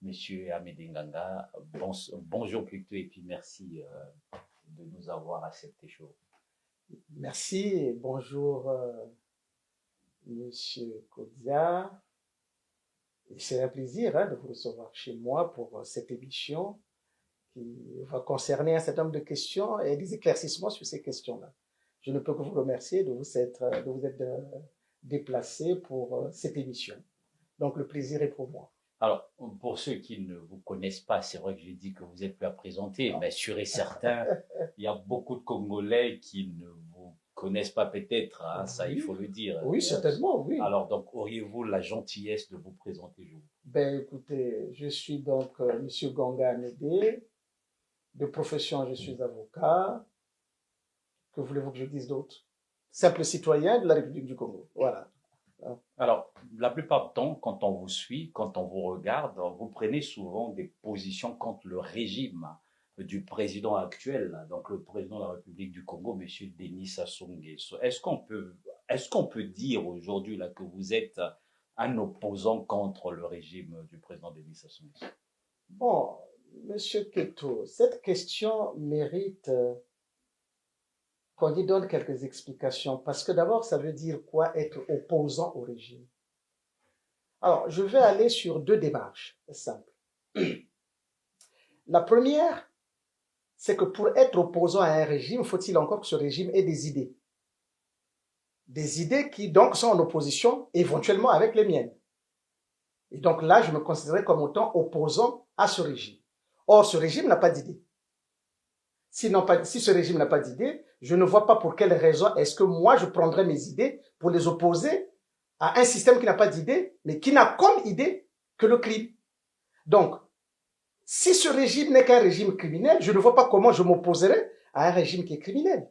Monsieur Amédée Nganga, bonjour plutôt et puis merci de nous avoir accepté chaud. Merci et bonjour Monsieur Kodia. C'est un plaisir de vous recevoir chez moi pour cette émission qui va concerner un certain nombre de questions et des éclaircissements sur ces questions-là. Je ne peux que vous remercier de vous être déplacé pour cette émission. Donc le plaisir est pour moi. Alors, pour ceux qui ne vous connaissent pas, c'est vrai que j'ai dit que vous êtes plus à présenter, mais sûr et certain, il y a beaucoup de Congolais qui ne vous connaissent pas peut-être, hein, ça Oui. il faut le dire. Oui, certainement, oui. Alors, donc, auriez-vous la gentillesse de vous présenter, je vous Ben, écoutez, je suis donc Monsieur Ganga Amédée. De profession, je suis avocat. Que voulez-vous que je dise d'autre? Simple citoyen de la République du Congo. Voilà. Alors, la plupart du temps, quand on vous suit, quand on vous regarde, vous prenez souvent des positions contre le régime du président actuel, donc le président de la République du Congo, Monsieur Denis Sassou Nguesso. Est-ce qu'on peut dire aujourd'hui là que vous êtes un opposant contre le régime du président Denis Sassou Nguesso? Bon, Monsieur Keto, cette question mérite qu'on y donne quelques explications, parce que d'abord, ça veut dire quoi être opposant au régime? Alors, je vais aller sur deux démarches simples. La première, c'est que pour être opposant à un régime, faut-il encore que ce régime ait des idées? Des idées qui donc sont en opposition éventuellement avec les miennes. Et donc là, je me considérais comme autant opposant à ce régime. Or, ce régime n'a pas d'idée. Si ce régime n'a pas d'idée, je ne vois pas pour quelle raison est-ce que moi, je prendrais mes idées pour les opposer à un système qui n'a pas d'idée, mais qui n'a comme idée que le crime. Donc, si ce régime n'est qu'un régime criminel, je ne vois pas comment je m'opposerais à un régime qui est criminel.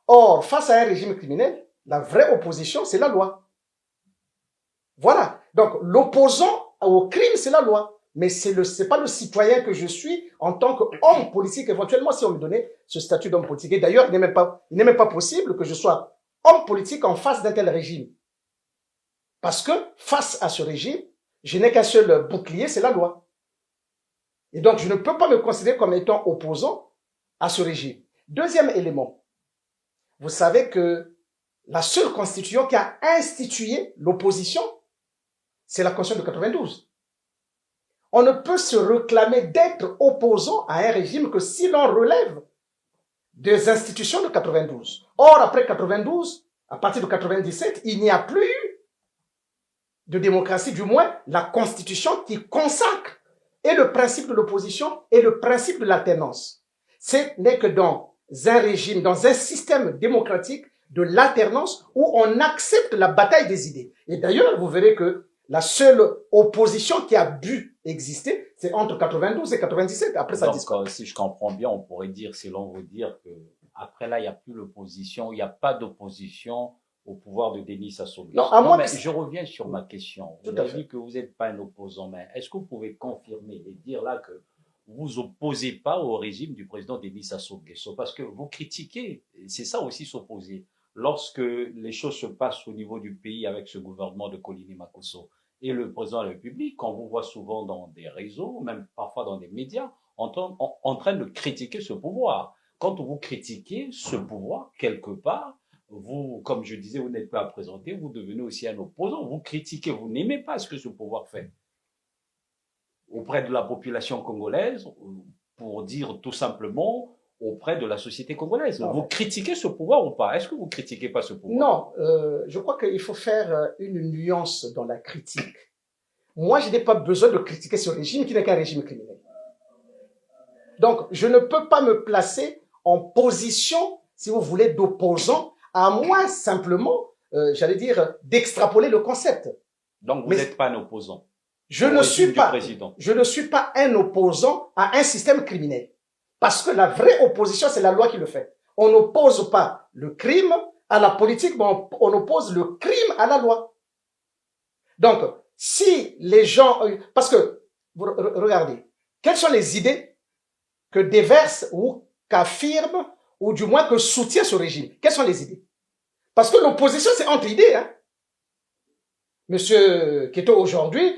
Or, face à un régime criminel, la vraie opposition, c'est la loi. Voilà. Donc, l'opposant au crime, c'est la loi. Mais c'est pas le citoyen que je suis en tant qu'homme politique, éventuellement, si on me donnait ce statut d'homme politique. Et d'ailleurs, il n'est même pas possible que je sois homme politique en face d'un tel régime. Parce que, face à ce régime, je n'ai qu'un seul bouclier, c'est la loi. Et donc, je ne peux pas me considérer comme étant opposant à ce régime. Deuxième élément. Vous savez que la seule constitution qui a institué l'opposition, c'est la Constitution de 92. On ne peut se réclamer d'être opposant à un régime que si l'on relève des institutions de 92. Or, après 92, à partir de 97, il n'y a plus eu de démocratie, du moins la Constitution qui consacre et le principe de l'opposition et le principe de l'alternance. Ce n'est que dans un régime, dans un système démocratique de l'alternance où on accepte la bataille des idées. Et d'ailleurs, vous verrez que la seule opposition qui a dû exister, c'est entre 92 et 97. Après, ça disparaît. Donc, si je comprends bien, on pourrait dire, selon vous dire que après là, il n'y a plus l'opposition, il n'y a pas d'opposition au pouvoir de Denis Sassou Nguesso. Non, à moins mais que... je reviens sur ma question. Vous avez dit que vous n'êtes pas un opposant, mais est-ce que vous pouvez confirmer et dire là que vous opposez pas au régime du président Denis Sassou Nguesso? Parce que vous critiquez, c'est ça aussi s'opposer. Lorsque les choses se passent au niveau du pays avec ce gouvernement de Colini Makosso et le président de la République, on vous voit souvent dans des réseaux, même parfois dans des médias, en train de critiquer ce pouvoir. Quand vous critiquez ce pouvoir, quelque part, vous, comme je disais, vous n'êtes pas à présenter, vous devenez aussi un opposant. Vous critiquez, vous n'aimez pas ce que ce pouvoir fait auprès de la population congolaise, pour dire tout simplement auprès de la société congolaise. Vous critiquez ce pouvoir ou pas? Est-ce que vous critiquez pas ce pouvoir? Non, je crois qu'il faut faire une nuance dans la critique. Moi, je n'ai pas besoin de critiquer ce régime qui n'est qu'un régime criminel. Donc, je ne peux pas me placer en position, si vous voulez, d'opposant, à moins simplement, j'allais dire, d'extrapoler le concept. Donc, vous n'êtes pas un opposant? Je ne suis pas un opposant à un système criminel. Parce que la vraie opposition, c'est la loi qui le fait. On n'oppose pas le crime à la politique, mais on oppose le crime à la loi. Donc, si les gens... Parce que, regardez, quelles sont les idées que déverse ou qu'affirme, ou du moins que soutient ce régime? Quelles sont les idées? Parce que l'opposition, c'est entre idées. Hein? Monsieur Keto, aujourd'hui,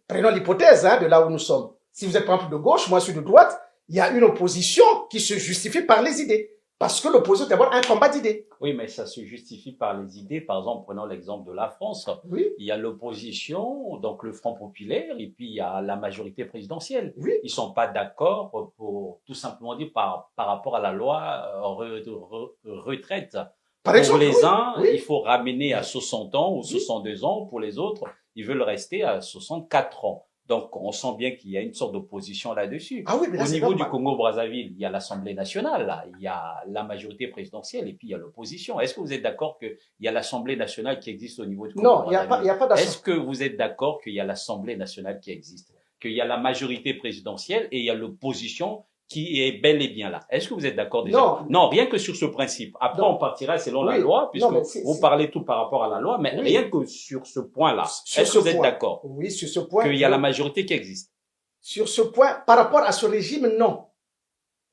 prenons l'hypothèse de là où nous sommes. Si vous êtes par exemple de gauche, moi je suis de droite, il y a une opposition qui se justifie par les idées. Parce que l'opposition, c'est d'abord un combat d'idées. Oui, mais ça se justifie par les idées. Par exemple, prenons l'exemple de la France. Oui. Il y a l'opposition, donc le Front populaire, et puis il y a la majorité présidentielle. Oui. Ils sont pas d'accord pour tout simplement dire par rapport à la loi retraite. Par exemple, pour les uns, oui. il faut ramener à 60 ans ou 62 ans. Pour les autres, ils veulent rester à 64 ans. Donc, on sent bien qu'il y a une sorte d'opposition là-dessus. Ah oui, mais là, au niveau du Congo-Brazzaville, il y a l'Assemblée nationale, là, il y a la majorité présidentielle et puis il y a l'opposition. Est-ce que vous êtes d'accord qu'il y a l'Assemblée nationale qui existe au niveau du Congo-Brazzaville? Non, il n'y a pas d'Assemblée. Est-ce que vous êtes d'accord qu'il y a l'Assemblée nationale qui existe, qu'il y a la majorité présidentielle et il y a l'opposition qui est bel et bien là? Est-ce que vous êtes d'accord déjà? Non, rien que sur ce principe. Après, on partira selon la loi, puisque vous parlez tout par rapport à la loi, mais rien que sur ce point-là. Est-ce que vous êtes d'accord? Oui, sur ce point. Qu'il y a la majorité qui existe. Sur ce point, par rapport à ce régime, non.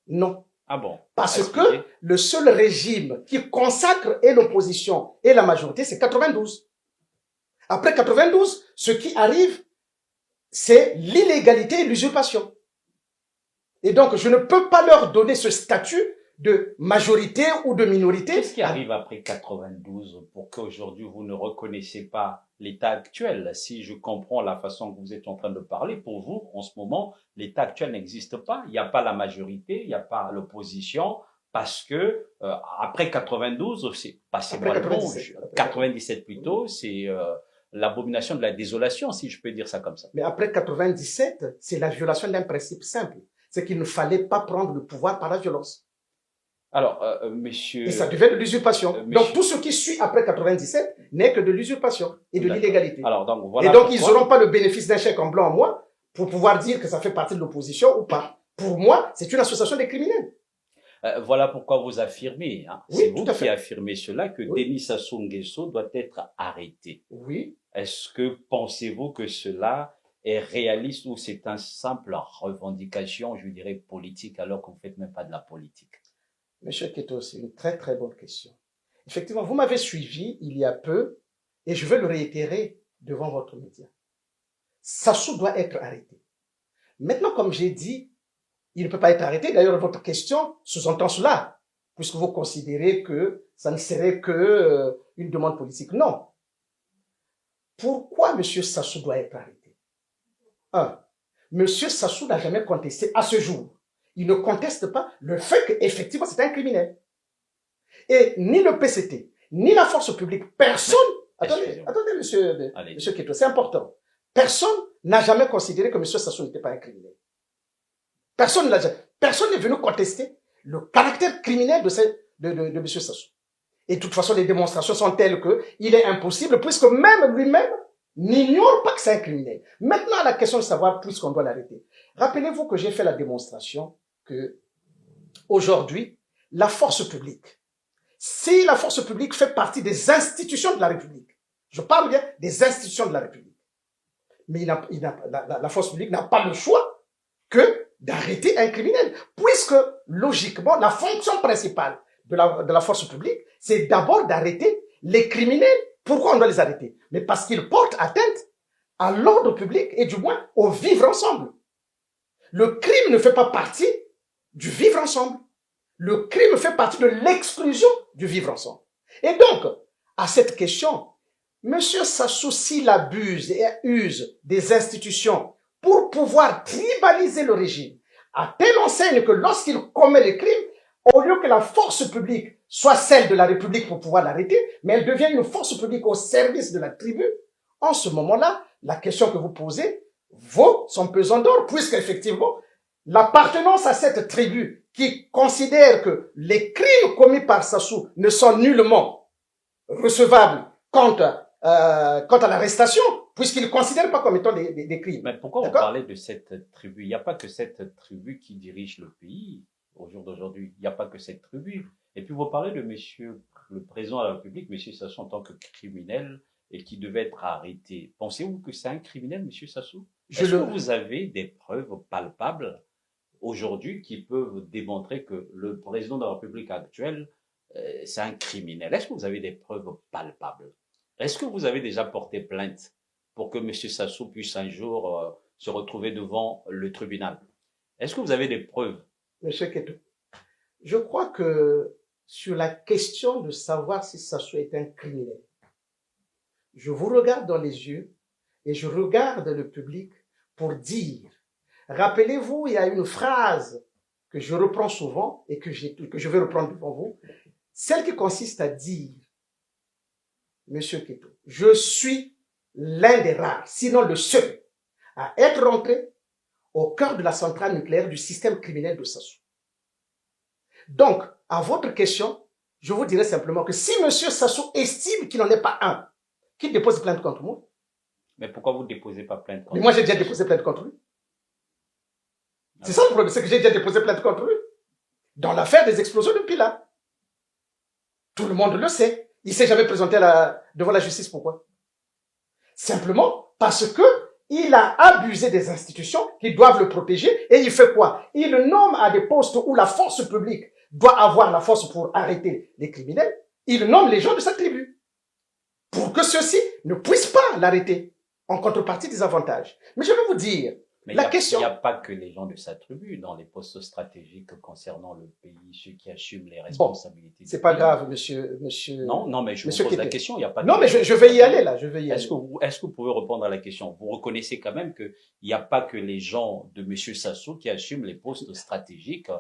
Non. Ah bon? Parce que le seul régime qui consacre et l'opposition et la majorité, c'est 92. Après 92, ce qui arrive, c'est l'illégalité et l'usurpation. Et donc, je ne peux pas leur donner ce statut de majorité ou de minorité. Qu'est-ce qui arrive après 92 pour qu'aujourd'hui vous ne reconnaissiez pas l'état actuel? Si je comprends la façon que vous êtes en train de parler, pour vous, en ce moment, l'état actuel n'existe pas. Il n'y a pas la majorité, il n'y a pas l'opposition, parce que après 92, c'est passez-moi le bon, 97 plutôt, c'est l'abomination de la désolation, si je peux dire ça comme ça. Mais après 97, c'est la violation d'un principe simple. C'est qu'il ne fallait pas prendre le pouvoir par la violence. Alors, monsieur... Et ça devient de l'usurpation. Donc, tout ce qui suit après 97 n'est que de l'usurpation et de l'illégalité. Alors, donc, voilà. Et donc, ils n'auront pas le bénéfice d'un chèque en blanc en moi pour pouvoir dire que ça fait partie de l'opposition ou pas. Pour moi, c'est une association des criminels. Voilà pourquoi vous affirmez, hein, oui, c'est vous qui affirmez cela, que Denis Sassou Nguesso doit être arrêté. Oui. Est-ce que pensez-vous que cela est réaliste ou c'est une simple revendication, je dirais, politique, alors que vous ne faites même pas de la politique? Monsieur Keto, c'est une très très bonne question. Effectivement, vous m'avez suivi il y a peu et je vais le réitérer devant votre média. Sassou doit être arrêté. Maintenant, comme j'ai dit, il ne peut pas être arrêté. D'ailleurs, votre question sous-entend cela, puisque vous considérez que ça ne serait que une demande politique. Non. Pourquoi monsieur Sassou doit être arrêté? Monsieur Sassou n'a jamais contesté à ce jour. Il ne conteste pas le fait qu'effectivement c'est un criminel. Et ni le PCT, ni la force publique, personne... Attendez, monsieur Keto, c'est important. Personne n'a jamais considéré que monsieur Sassou n'était pas un criminel. Personne n'est venu contester le caractère criminel de monsieur Sassou. Et de toute façon, les démonstrations sont telles qu'il est impossible, puisque même lui-même n'ignore pas que c'est un criminel. Maintenant, la question de savoir, puisqu'on doit l'arrêter. Rappelez-vous que j'ai fait la démonstration que, aujourd'hui, la force publique, si la force publique fait partie des institutions de la République, je parle bien des institutions de la République, mais la force publique n'a pas le choix que d'arrêter un criminel, puisque, logiquement, la fonction principale de la force publique, c'est d'abord d'arrêter les criminels. Pourquoi on doit les arrêter? Mais parce qu'ils portent atteinte à l'ordre public et du moins au vivre ensemble. Le crime ne fait pas partie du vivre ensemble. Le crime fait partie de l'exclusion du vivre ensemble. Et donc, à cette question, monsieur Sassou, s'il abuse et use des institutions pour pouvoir tribaliser le régime, à telle enseigne que lorsqu'il commet les crimes, au lieu que la force publique soit celle de la République pour pouvoir l'arrêter, mais elle devient une force publique au service de la tribu, en ce moment-là, la question que vous posez vaut son pesant d'or, puisqu'effectivement, l'appartenance à cette tribu qui considère que les crimes commis par Sassou ne sont nullement recevables quant à l'arrestation, puisqu'il ne considère pas comme étant des crimes. Mais pourquoi vous parlez de cette tribu? Il n'y a pas que cette tribu qui dirige le pays au jour d'aujourd'hui. Il n'y a pas que cette tribu. Et puis vous parlez de monsieur le président de la République, monsieur Sassou, en tant que criminel et qui devait être arrêté. Pensez-vous que c'est un criminel, monsieur Sassou? Est-ce que vous avez des preuves palpables aujourd'hui qui peuvent démontrer que le président de la République actuelle, c'est un criminel? Est-ce que vous avez des preuves palpables? Est-ce que vous avez déjà porté plainte pour que M. Sassou puisse un jour se retrouver devant le tribunal. Est-ce que vous avez des preuves? Monsieur Keto, je crois que sur la question de savoir si Sassou est un criminel, je vous regarde dans les yeux et je regarde le public pour dire, rappelez-vous, il y a une phrase que je reprends souvent et que je vais reprendre devant vous, celle qui consiste à dire, Monsieur Keto, je suis l'un des rares, sinon le seul, à être rentré au cœur de la centrale nucléaire du système criminel de Sassou. Donc, à votre question, je vous dirais simplement que si M. Sassou estime qu'il n'en est pas un, qu'il dépose plainte contre moi. Mais pourquoi vous ne déposez pas plainte contre lui? Mais moi, j'ai déjà déposé plainte contre lui. C'est ça le problème, c'est que j'ai déjà déposé plainte contre lui. Dans l'affaire des explosions de Pila. Tout le monde le sait. Il ne s'est jamais présenté devant la justice. Pourquoi? Simplement parce que il a abusé des institutions qui doivent le protéger et il fait quoi? Il le nomme à des postes où la force publique doit avoir la force pour arrêter les criminels. Il nomme les gens de sa tribu pour que ceux-ci ne puissent pas l'arrêter en contrepartie des avantages. Mais je vais vous dire, mais la question... il n'y a pas que les gens de sa tribu dans les postes stratégiques concernant le pays, ceux qui assument les responsabilités. Bon, c'est pas grave, monsieur. Non, mais je vous pose la question. Il y a pas. Non, mais je vais y aller là. Je vais y aller. Est-ce que vous pouvez répondre à la question? Vous reconnaissez quand même qu'il n'y a pas que les gens de monsieur Sassou qui assument les postes stratégiques.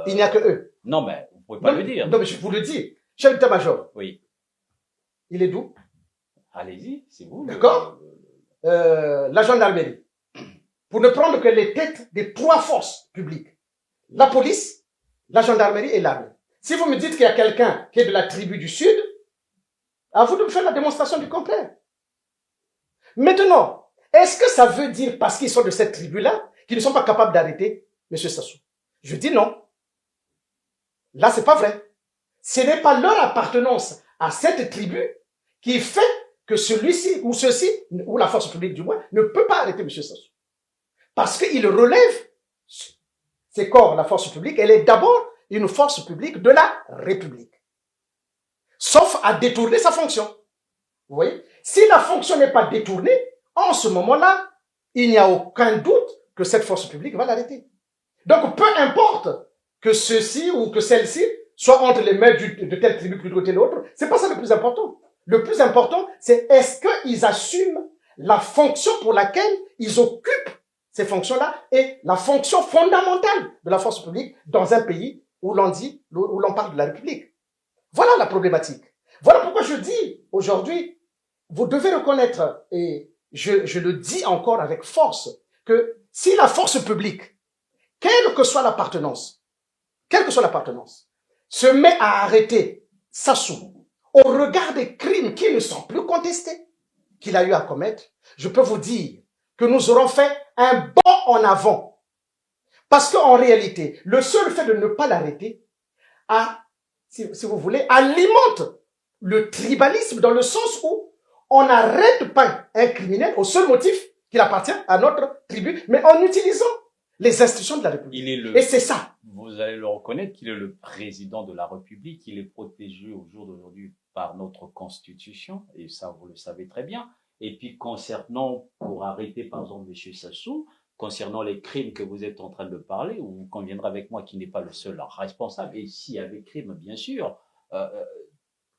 Il n'y a que eux. Non, mais vous pouvez pas le dire. Non, mais je vous le dis. Chef d'état-major. Oui. Il est d'où? Allez-y, c'est vous. D'accord. La gendarmerie. Pour ne prendre que les têtes des trois forces publiques. La police, la gendarmerie et l'armée. Si vous me dites qu'il y a quelqu'un qui est de la tribu du Sud, à vous de me faire la démonstration du contraire. Maintenant, est-ce que ça veut dire, parce qu'ils sont de cette tribu-là, qu'ils ne sont pas capables d'arrêter M. Sassou? Je dis non. Là, c'est pas vrai. Ce n'est pas leur appartenance à cette tribu qui fait que celui-ci ou ceux-ci, ou la force publique du moins, ne peut pas arrêter M. Sassou. Parce qu'il relève ses corps, la force publique, elle est d'abord une force publique de la République. Sauf à détourner sa fonction. Vous voyez? Si la fonction n'est pas détournée, en ce moment-là, il n'y a aucun doute que cette force publique va l'arrêter. Donc, peu importe que ceci ou que celle-ci soit entre les mains de telle tribu plutôt que telle autre, c'est pas ça le plus important. Le plus important, c'est est-ce qu'ils assument la fonction pour laquelle ils occupent ces fonctions-là et la fonction fondamentale de la force publique dans un pays où l'on parle de la République. Voilà la problématique. Voilà pourquoi je dis aujourd'hui, vous devez reconnaître, et je le dis encore avec force, que si la force publique, quelle que soit l'appartenance, se met à arrêter Sassou au regard des crimes qui ne sont plus contestés, qu'il a eu à commettre, je peux vous dire que nous aurons fait un bond en avant. Parce qu'en réalité, le seul fait de ne pas l'arrêter si vous voulez, alimente le tribalisme dans le sens où on n'arrête pas un criminel au seul motif qu'il appartient à notre tribu, mais en utilisant les institutions de la République. Et c'est ça. Vous allez le reconnaître qu'il est le président de la République, il est protégé au jour d'aujourd'hui par notre Constitution, et ça vous le savez très bien. Et puis concernant, pour arrêter par exemple M. Sassou, concernant les crimes que vous êtes en train de parler, vous conviendrez avec moi qu'il n'est pas le seul responsable, et s'il y avait crime, bien sûr,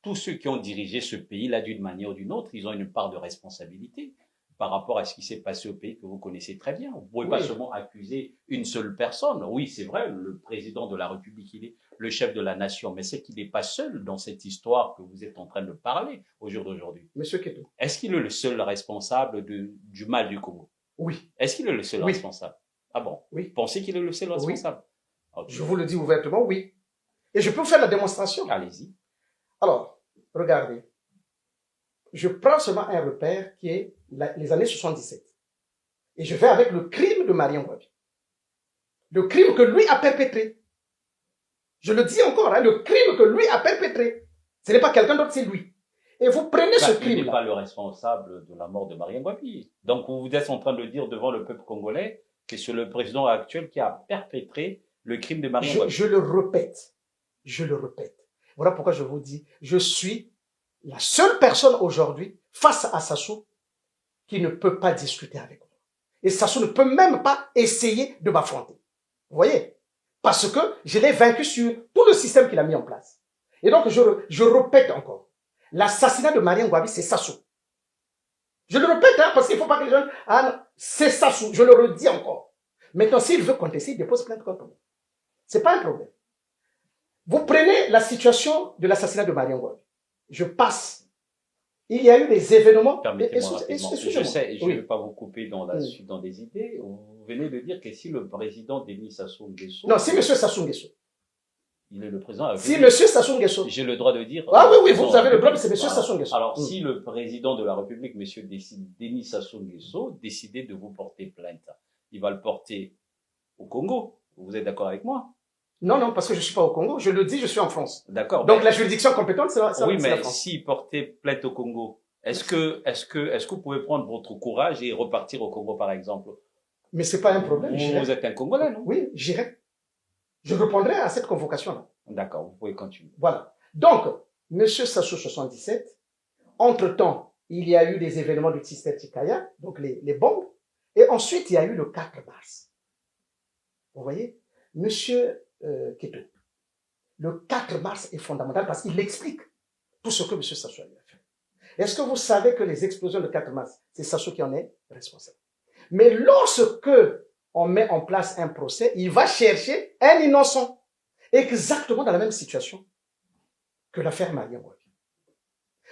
tous ceux qui ont dirigé ce pays-là d'une manière ou d'une autre, ils ont une part de responsabilité par rapport à ce qui s'est passé au pays que vous connaissez très bien. Vous ne pouvez pas seulement accuser une seule personne. Oui, c'est vrai, le président de la République, il est le chef de la nation, mais c'est qu'il n'est pas seul dans cette histoire que vous êtes en train de parler au jour d'aujourd'hui. Monsieur Keto. Est-ce qu'il est le seul responsable du mal du Congo? Oui. Est-ce qu'il est le seul responsable? Ah bon? Oui. Pensez qu'il est le seul responsable? Oui. Okay. Je vous le dis ouvertement, oui. Et je peux vous faire la démonstration. Allez-y. Alors, regardez. Je prends seulement un repère qui est les années 77. Et je vais avec le crime de Mariam Wabi. Le crime que lui a perpétré. Je le dis encore, le crime que lui a perpétré. Ce n'est pas quelqu'un d'autre, c'est lui. Et vous prenez ce crime-là. Il n'est pas le responsable de la mort de Mariam Wabi. Donc vous êtes en train de dire devant le peuple congolais que c'est le président actuel qui a perpétré le crime de Mariam Wabi. Je le répète. Je le répète. Voilà pourquoi je vous dis, je suis la seule personne aujourd'hui, face à Sassou, qui ne peut pas discuter avec moi. Et Sassou ne peut même pas essayer de m'affronter. Vous voyez? Parce que je l'ai vaincu sur tout le système qu'il a mis en place. Et donc, je répète encore. L'assassinat de Marie Ngouabi, c'est Sassou. Je le répète, hein, parce qu'il ne faut pas que les gens... Ah non, c'est Sassou. Je le redis encore. Maintenant, s'il veut contester, il dépose plainte contre moi. C'est pas un problème. Vous prenez la situation de l'assassinat de Marie Ngouabi. Je passe. Il y a eu des événements... Permettez-moi rapidement. Je sais, je ne oui. vais pas vous couper dans des idées. Vous venez de dire que si le président Denis Sassou Nguesso... Non, si M. Sassou Nguesso. Il est le président... Si M. Sassou Nguesso... J'ai le droit de dire... Ah oui, vous avez le droit, c'est M. Sassou Nguesso. Alors, si le président de la République, M. Denis Sassou Nguesso, décidait de vous porter plainte, il va le porter au Congo. Vous êtes d'accord avec moi? Non, parce que je ne suis pas au Congo. Je le dis, je suis en France. D'accord. Donc, la juridiction compétente, c'est la France. Oui, mais s'il portait plainte au Congo, est-ce que vous pouvez prendre votre courage et repartir au Congo, par exemple? Mais c'est pas un problème. Vous êtes un Congolais, non? Oui, j'irai. Je répondrai à cette convocation-là. D'accord, vous pouvez continuer. Voilà. Donc, M. Sassou 77, entre-temps, il y a eu des événements du Tistet Tikaya, donc les bombes, et ensuite, il y a eu le 4 mars. Vous voyez? Monsieur Keto, le 4 mars est fondamental parce qu'il explique tout ce que M. Sassou a fait. Est-ce que vous savez que les explosions du 4 mars, c'est Sassou qui en est responsable? Mais lorsque on met en place un procès, il va chercher un innocent, exactement dans la même situation que l'affaire Marie Ngouabi.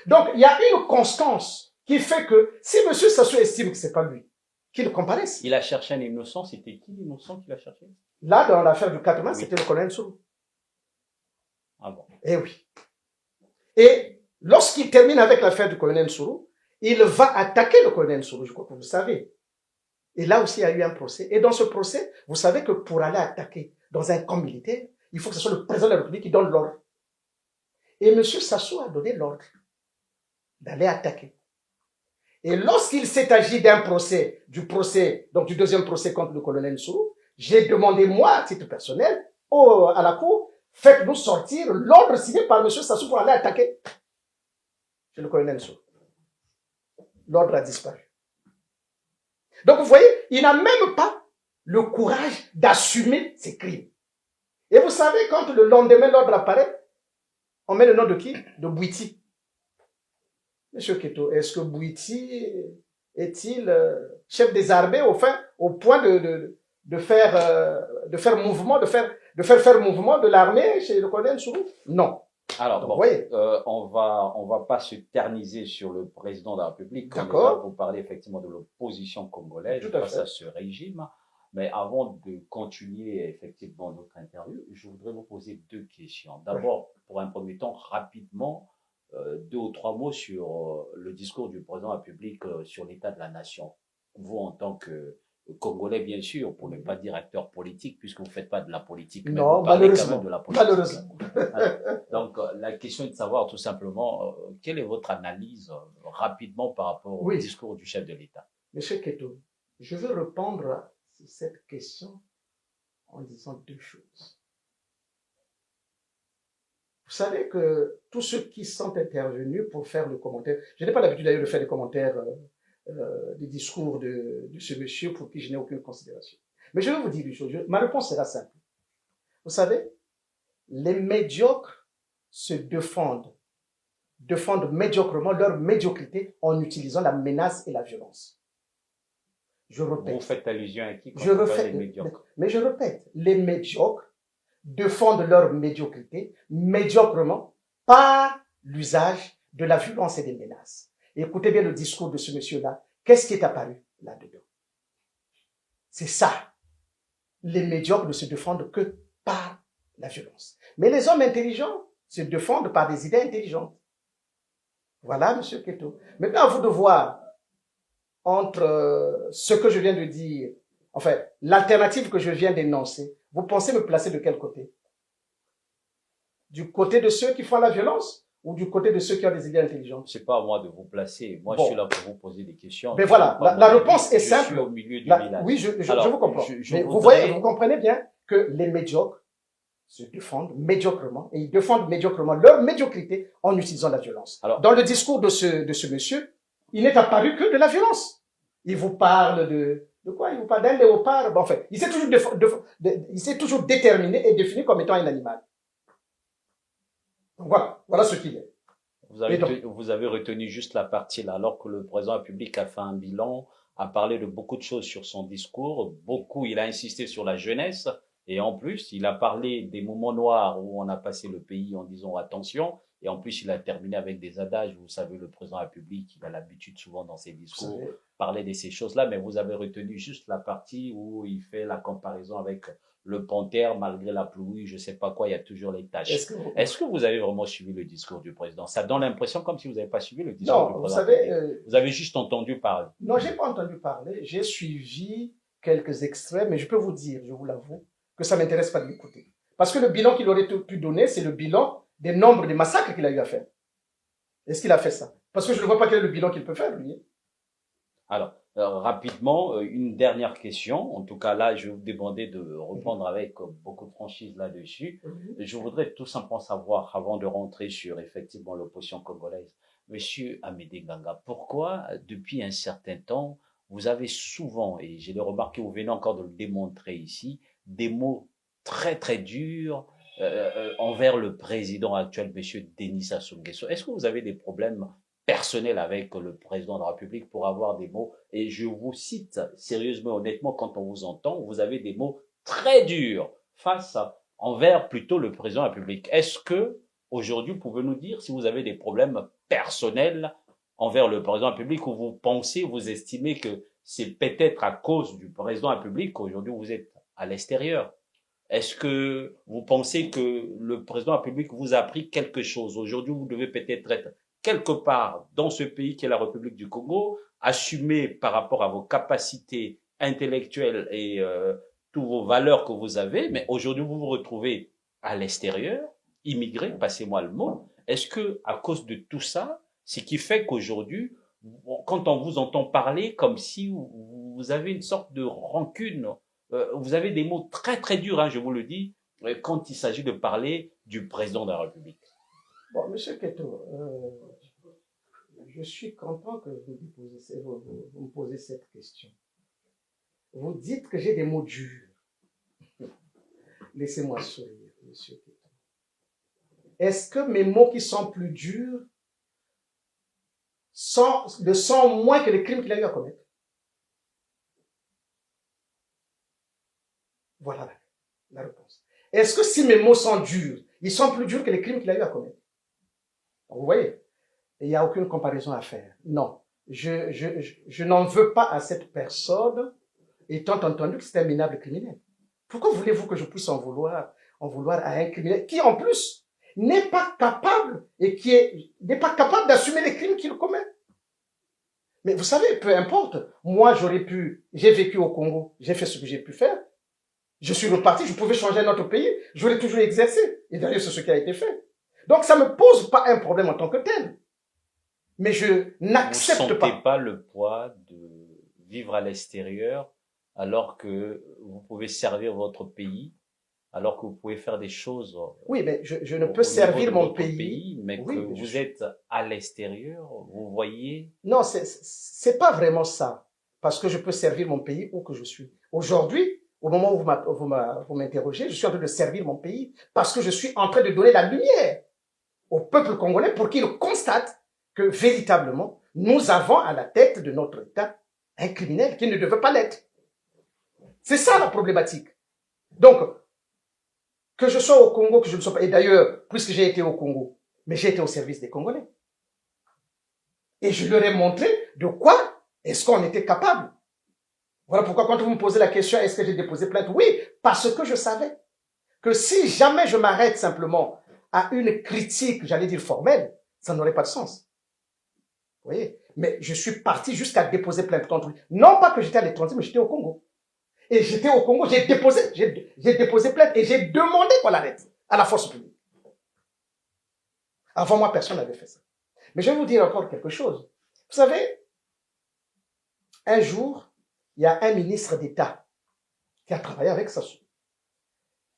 Donc, il y a une constance qui fait que si M. Sassou estime que c'est pas lui, qu'il comparaisse. Il a cherché un innocent, c'était qui l'innocent qu'il a cherché? Là, dans l'affaire du 4 mars, c'était le colonel Sourou. Ah bon? Eh oui. Et lorsqu'il termine avec l'affaire du colonel Sourou, il va attaquer le colonel Sourou, je crois que vous le savez. Et là aussi, il y a eu un procès. Et dans ce procès, vous savez que pour aller attaquer dans un camp militaire, il faut que ce soit le président de la République qui donne l'ordre. Et M. Sassou a donné l'ordre d'aller attaquer. Et lorsqu'il s'est agi d'un procès, donc du deuxième procès contre le colonel Sourou, j'ai demandé, moi, à titre personnel, à la cour, faites-nous sortir l'ordre signé par M. Sassou pour aller attaquer chez le colonel Sourou. L'ordre a disparu. Donc, vous voyez, il n'a même pas le courage d'assumer ses crimes. Et vous savez, quand le lendemain, l'ordre apparaît, on met le nom de qui? De Bouiti. Monsieur Keto, est-ce que Bouiti est-il chef des armées au point de faire mouvement de l'armée chez le colonel Sourou? Non. Alors, donc, bon, voyez. on va pas se terniser sur le président de la République. D'accord. Vous parlez effectivement de l'opposition congolaise Tout à face fait. à ce régime. Mais avant de continuer effectivement notre interview, je voudrais vous poser deux questions. D'abord, pour un premier temps, rapidement, 2 ou 3 mots sur le discours du président de la République sur l'état de la nation. Vous, en tant que Congolais, bien sûr, pour ne pas dire acteur politique, puisque vous ne faites pas de la politique, mais non, vous parlez quand malheureusement. même de la politique. Malheureusement. Donc, la question est de savoir tout simplement, quelle est votre analyse rapidement par rapport au discours du chef de l'État? Monsieur Keto, je veux répondre à cette question en disant 2 choses. Vous savez que tous ceux qui sont intervenus pour faire le commentaire, je n'ai pas l'habitude d'ailleurs de faire des commentaires des discours de ce monsieur pour qui je n'ai aucune considération. Mais je vais vous dire une chose, ma réponse sera simple. Vous savez, les médiocres se défendent médiocrement leur médiocrité en utilisant la menace et la violence. Je répète. Vous faites allusion à qui quand je vous refais, parlez de médiocres? Mais je répète, les médiocres défendent leur médiocrité médiocrement par l'usage de la violence et des menaces. Et écoutez bien le discours de ce monsieur-là. Qu'est-ce qui est apparu là-dedans? C'est ça. Les médiocres ne se défendent que par la violence. Mais les hommes intelligents se défendent par des idées intelligentes. Voilà, monsieur Keto. Maintenant, à vous de voir entre ce que je viens de dire, enfin, l'alternative que je viens d'énoncer. Vous pensez me placer de quel côté? Du côté de ceux qui font la violence ou du côté de ceux qui ont des idées intelligentes? C'est pas à moi de vous placer. Moi, je suis là pour vous poser des questions. Mais voilà, la réponse est simple. Je suis au milieu du village. Oui, je vous comprends. Mais vous comprenez bien que les médiocres se défendent médiocrement et ils défendent médiocrement leur médiocrité en utilisant la violence. Alors, dans le discours de ce monsieur, il n'est apparu que de la violence. Il vous parle de quoi? Il vous parle d'un léopard. Bon, en fait, il s'est toujours déterminé et défini comme étant un animal. Donc voilà ce qu'il est. Vous avez retenu juste la partie là, alors que le président de la République a fait un bilan, a parlé de beaucoup de choses sur son discours, il a insisté sur la jeunesse, et en plus, il a parlé des moments noirs où on a passé le pays en disant attention, et en plus, il a terminé avec des adages. Vous savez, le président de la République, il a l'habitude souvent dans ses discours parler de ces choses-là, mais vous avez retenu juste la partie où il fait la comparaison avec le panthère, malgré la pluie, je sais pas quoi, il y a toujours les taches. Est-ce que vous avez vraiment suivi le discours du président? Ça donne l'impression comme si vous n'avez pas suivi le discours du président. Vous savez, vous avez juste entendu parler. Non, j'ai pas entendu parler. J'ai suivi quelques extraits, mais je peux vous dire, je vous l'avoue, que ça m'intéresse pas de l'écouter. Parce que le bilan qu'il aurait pu donner, c'est le bilan des nombres de massacres qu'il a eu à faire. Est-ce qu'il a fait ça? Parce que je ne vois pas quel est le bilan qu'il peut faire, lui. Alors, rapidement, une dernière question. En tout cas, là, je vais vous demander de répondre avec beaucoup de franchise là-dessus. Je voudrais tout simplement savoir, avant de rentrer sur effectivement l'opposition congolaise, Monsieur Amédée Nganga, pourquoi, depuis un certain temps, vous avez souvent, et je l'ai remarqué, vous venez encore de le démontrer ici, des mots très très durs envers le président actuel, Monsieur Denis Sassou Nguesso. Est-ce que vous avez des problèmes personnel avec le président de la République pour avoir des mots, et je vous cite sérieusement, honnêtement, quand on vous entend, vous avez des mots très durs envers plutôt le président de la République. Est-ce que, aujourd'hui, vous pouvez nous dire si vous avez des problèmes personnels envers le président de la République, ou vous pensez, vous estimez que c'est peut-être à cause du président de la République qu'aujourd'hui vous êtes à l'extérieur? Est-ce que vous pensez que le président de la République vous a appris quelque chose? Aujourd'hui, vous devez peut-être être quelque part dans ce pays qui est la République du Congo, assumer par rapport à vos capacités intellectuelles et toutes vos valeurs que vous avez, mais aujourd'hui vous vous retrouvez à l'extérieur, immigré, passez-moi le mot. Est-ce que à cause de tout ça, ce qui fait qu'aujourd'hui, quand on vous entend parler comme si vous avez une sorte de rancune, vous avez des mots très très durs, hein, je vous le dis, quand il s'agit de parler du président de la République. Bon, Monsieur Keto, je suis content que vous me posez cette question. Vous dites que j'ai des mots durs. Laissez-moi sourire, Monsieur Keto. Est-ce que mes mots qui sont plus durs le sont moins que les crimes qu'il a eu à commettre? Voilà la réponse. Est-ce que si mes mots sont durs, ils sont plus durs que les crimes qu'il a eu à commettre? Vous voyez, il n'y a aucune comparaison à faire. Non, je n'en veux pas à cette personne, étant entendu que c'est un minable criminel. Pourquoi voulez-vous que je puisse en vouloir à un criminel qui, en plus, n'est pas capable n'est pas capable d'assumer les crimes qu'il commet? Mais vous savez, peu importe. Moi, j'ai vécu au Congo, j'ai fait ce que j'ai pu faire. Je suis reparti, je pouvais changer un autre pays, j'aurais toujours exercé. Et d'ailleurs, c'est ce qui a été fait. Donc, ça ne me pose pas un problème en tant que tel. Mais je n'accepte pas. Vous ne sentez pas le poids de vivre à l'extérieur alors que vous pouvez servir votre pays, alors que vous pouvez faire des choses. Oui, mais je ne peux servir mon pays. Mais oui, que vous êtes à l'extérieur, vous voyez. Non, c'est pas vraiment ça. Parce que je peux servir mon pays où que je suis. Aujourd'hui, au moment où vous m'interrogez, je suis en train de servir mon pays parce que je suis en train de donner la lumière au peuple congolais pour qu'il constate que véritablement, nous avons à la tête de notre État un criminel qui ne devait pas l'être. C'est ça la problématique. Donc, que je sois au Congo, que je ne sois pas, et d'ailleurs, puisque j'ai été au Congo, mais j'ai été au service des Congolais. Et je leur ai montré de quoi est-ce qu'on était capable. Voilà pourquoi quand vous me posez la question, est-ce que j'ai déposé plainte? Oui, parce que je savais que si jamais je m'arrête simplement à une critique, j'allais dire formelle, ça n'aurait pas de sens. Vous voyez? Mais je suis parti jusqu'à déposer plainte contre lui. Non pas que j'étais à l'étranger, mais j'étais au Congo. Et j'étais au Congo, j'ai déposé plainte et j'ai demandé qu'on l'arrête à la force publique. Avant moi, personne n'avait fait ça. Mais je vais vous dire encore quelque chose. Vous savez, un jour, il y a un ministre d'État qui a travaillé avec Sassou,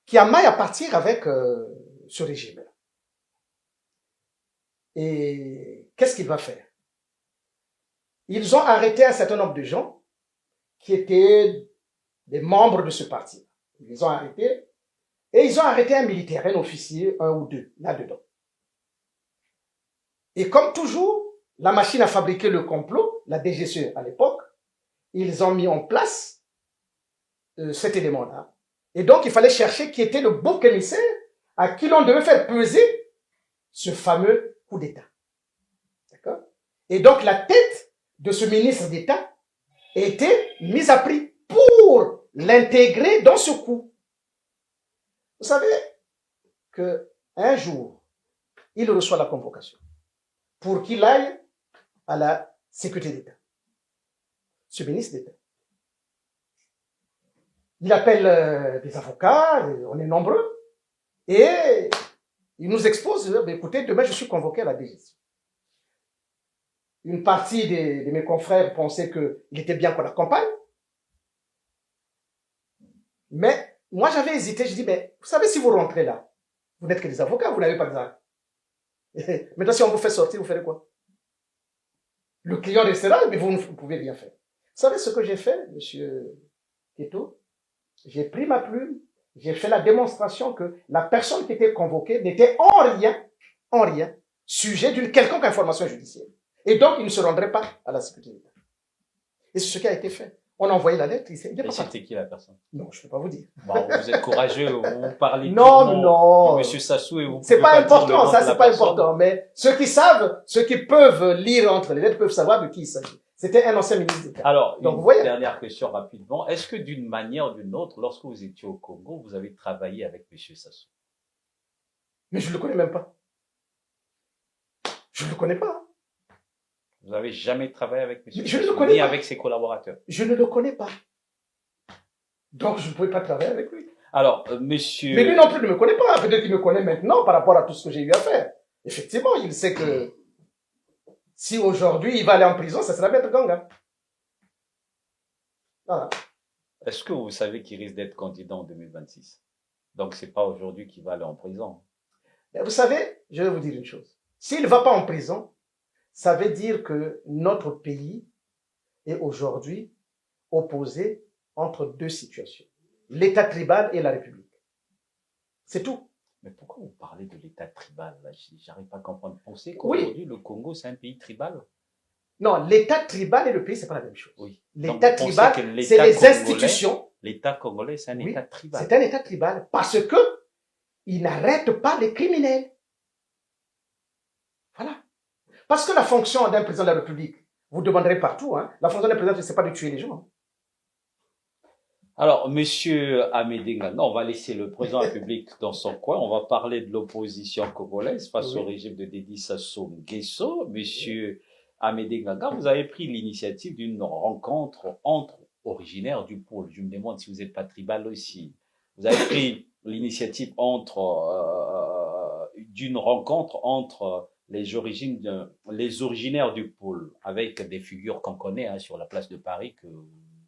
qui a maille à partir avec ce régime-là. Et qu'est-ce qu'il va faire? ils ont arrêté un certain nombre de gens qui étaient des membres de ce parti. Ils les ont arrêtés et ils ont arrêté un militaire, un officier, un ou deux, là-dedans. Et comme toujours, la machine a fabriqué le complot, la DGCE à l'époque, ils ont mis en place cet élément-là. Et donc, il fallait chercher qui était le bouc émissaire à qui l'on devait faire peser ce fameux coup d'État. D'accord? Et donc, la tête de ce ministre d'État était mise à prix pour l'intégrer dans ce coup. Vous savez que un jour, il reçoit la convocation pour qu'il aille à la sécurité d'État. Ce ministre d'État. Il appelle des avocats, on est nombreux, et il nous expose, écoutez, demain je suis convoqué à la DGCE. Une partie de mes confrères pensaient qu'il était bien qu'on l'accompagne. Mais moi j'avais hésité, je dis, mais vous savez, si vous rentrez là, vous n'êtes que des avocats, vous n'avez pas de armes. Maintenant, si on vous fait sortir, vous ferez quoi? Le client restera, mais vous ne pouvez rien faire. Vous savez ce que j'ai fait, monsieur Keto? J'ai pris ma plume, j'ai fait la démonstration que la personne qui était convoquée n'était en rien, sujet d'une quelconque information judiciaire. Et donc, il ne se rendrait pas à la sécurité d'État. Et c'est ce qui a été fait. On a envoyé la lettre. Et c'était qui la personne? Non, je ne peux pas vous dire. Bon, vous êtes courageux, vous parlez non. de monsieur Sassou et vous c'est pas important, ça c'est pas important. Mais ceux qui savent, ceux qui peuvent lire entre les lettres peuvent savoir de qui il s'agit. C'était un ancien ministre d'État. Alors, donc, une dernière question rapidement. Est-ce que d'une manière ou d'une autre, lorsque vous étiez au Congo, vous avez travaillé avec monsieur Sassou? Mais je ne le connais même pas. Je ne le connais pas. Vous n'avez jamais travaillé avec monsieur je Sassou, ne le connais ni pas. avec ses collaborateurs? Je ne le connais pas. Donc, je ne pouvais pas travailler avec lui. Alors, monsieur... Mais lui non plus ne me connaît pas. Peut-être qu'il me connaît maintenant par rapport à tout ce que j'ai eu à faire. Effectivement, il sait que si aujourd'hui il va aller en prison, ça sera Maître Ganga. Voilà. Est-ce que vous savez qu'il risque d'être candidat en 2026? Donc, c'est pas aujourd'hui qu'il va aller en prison. Mais vous savez, je vais vous dire une chose. S'il ne va pas en prison, ça veut dire que notre pays est aujourd'hui opposé entre deux situations. L'État tribal et la République. C'est tout. Mais pourquoi vous parlez de l'État tribal? J'arrive pas à comprendre. Pensez qu'aujourd'hui, le Congo, c'est un pays tribal? Non, l'État tribal et le pays, c'est pas la même chose. Oui. L'État tribal, c'est les institutions. L'État congolais, c'est un État tribal. C'est un État tribal parce que il n'arrête pas les criminels. Voilà. Parce que la fonction d'un président de la République, vous demanderez partout, hein, la fonction d'un président, c'est pas de tuer les gens. Hein. Alors, monsieur Amédée Nganga, on va laisser le président de la République dans son coin. On va parler de l'opposition congolaise face au régime de Dédi Sassou Nguesso. Monsieur Amédée Nganga, vous avez pris l'initiative d'une rencontre entre originaires du pôle. Je me demande si vous n'êtes pas tribal aussi. Vous avez pris l'initiative d'une rencontre entre les originaires du pôle, avec des figures qu'on connaît hein, sur la place de Paris, que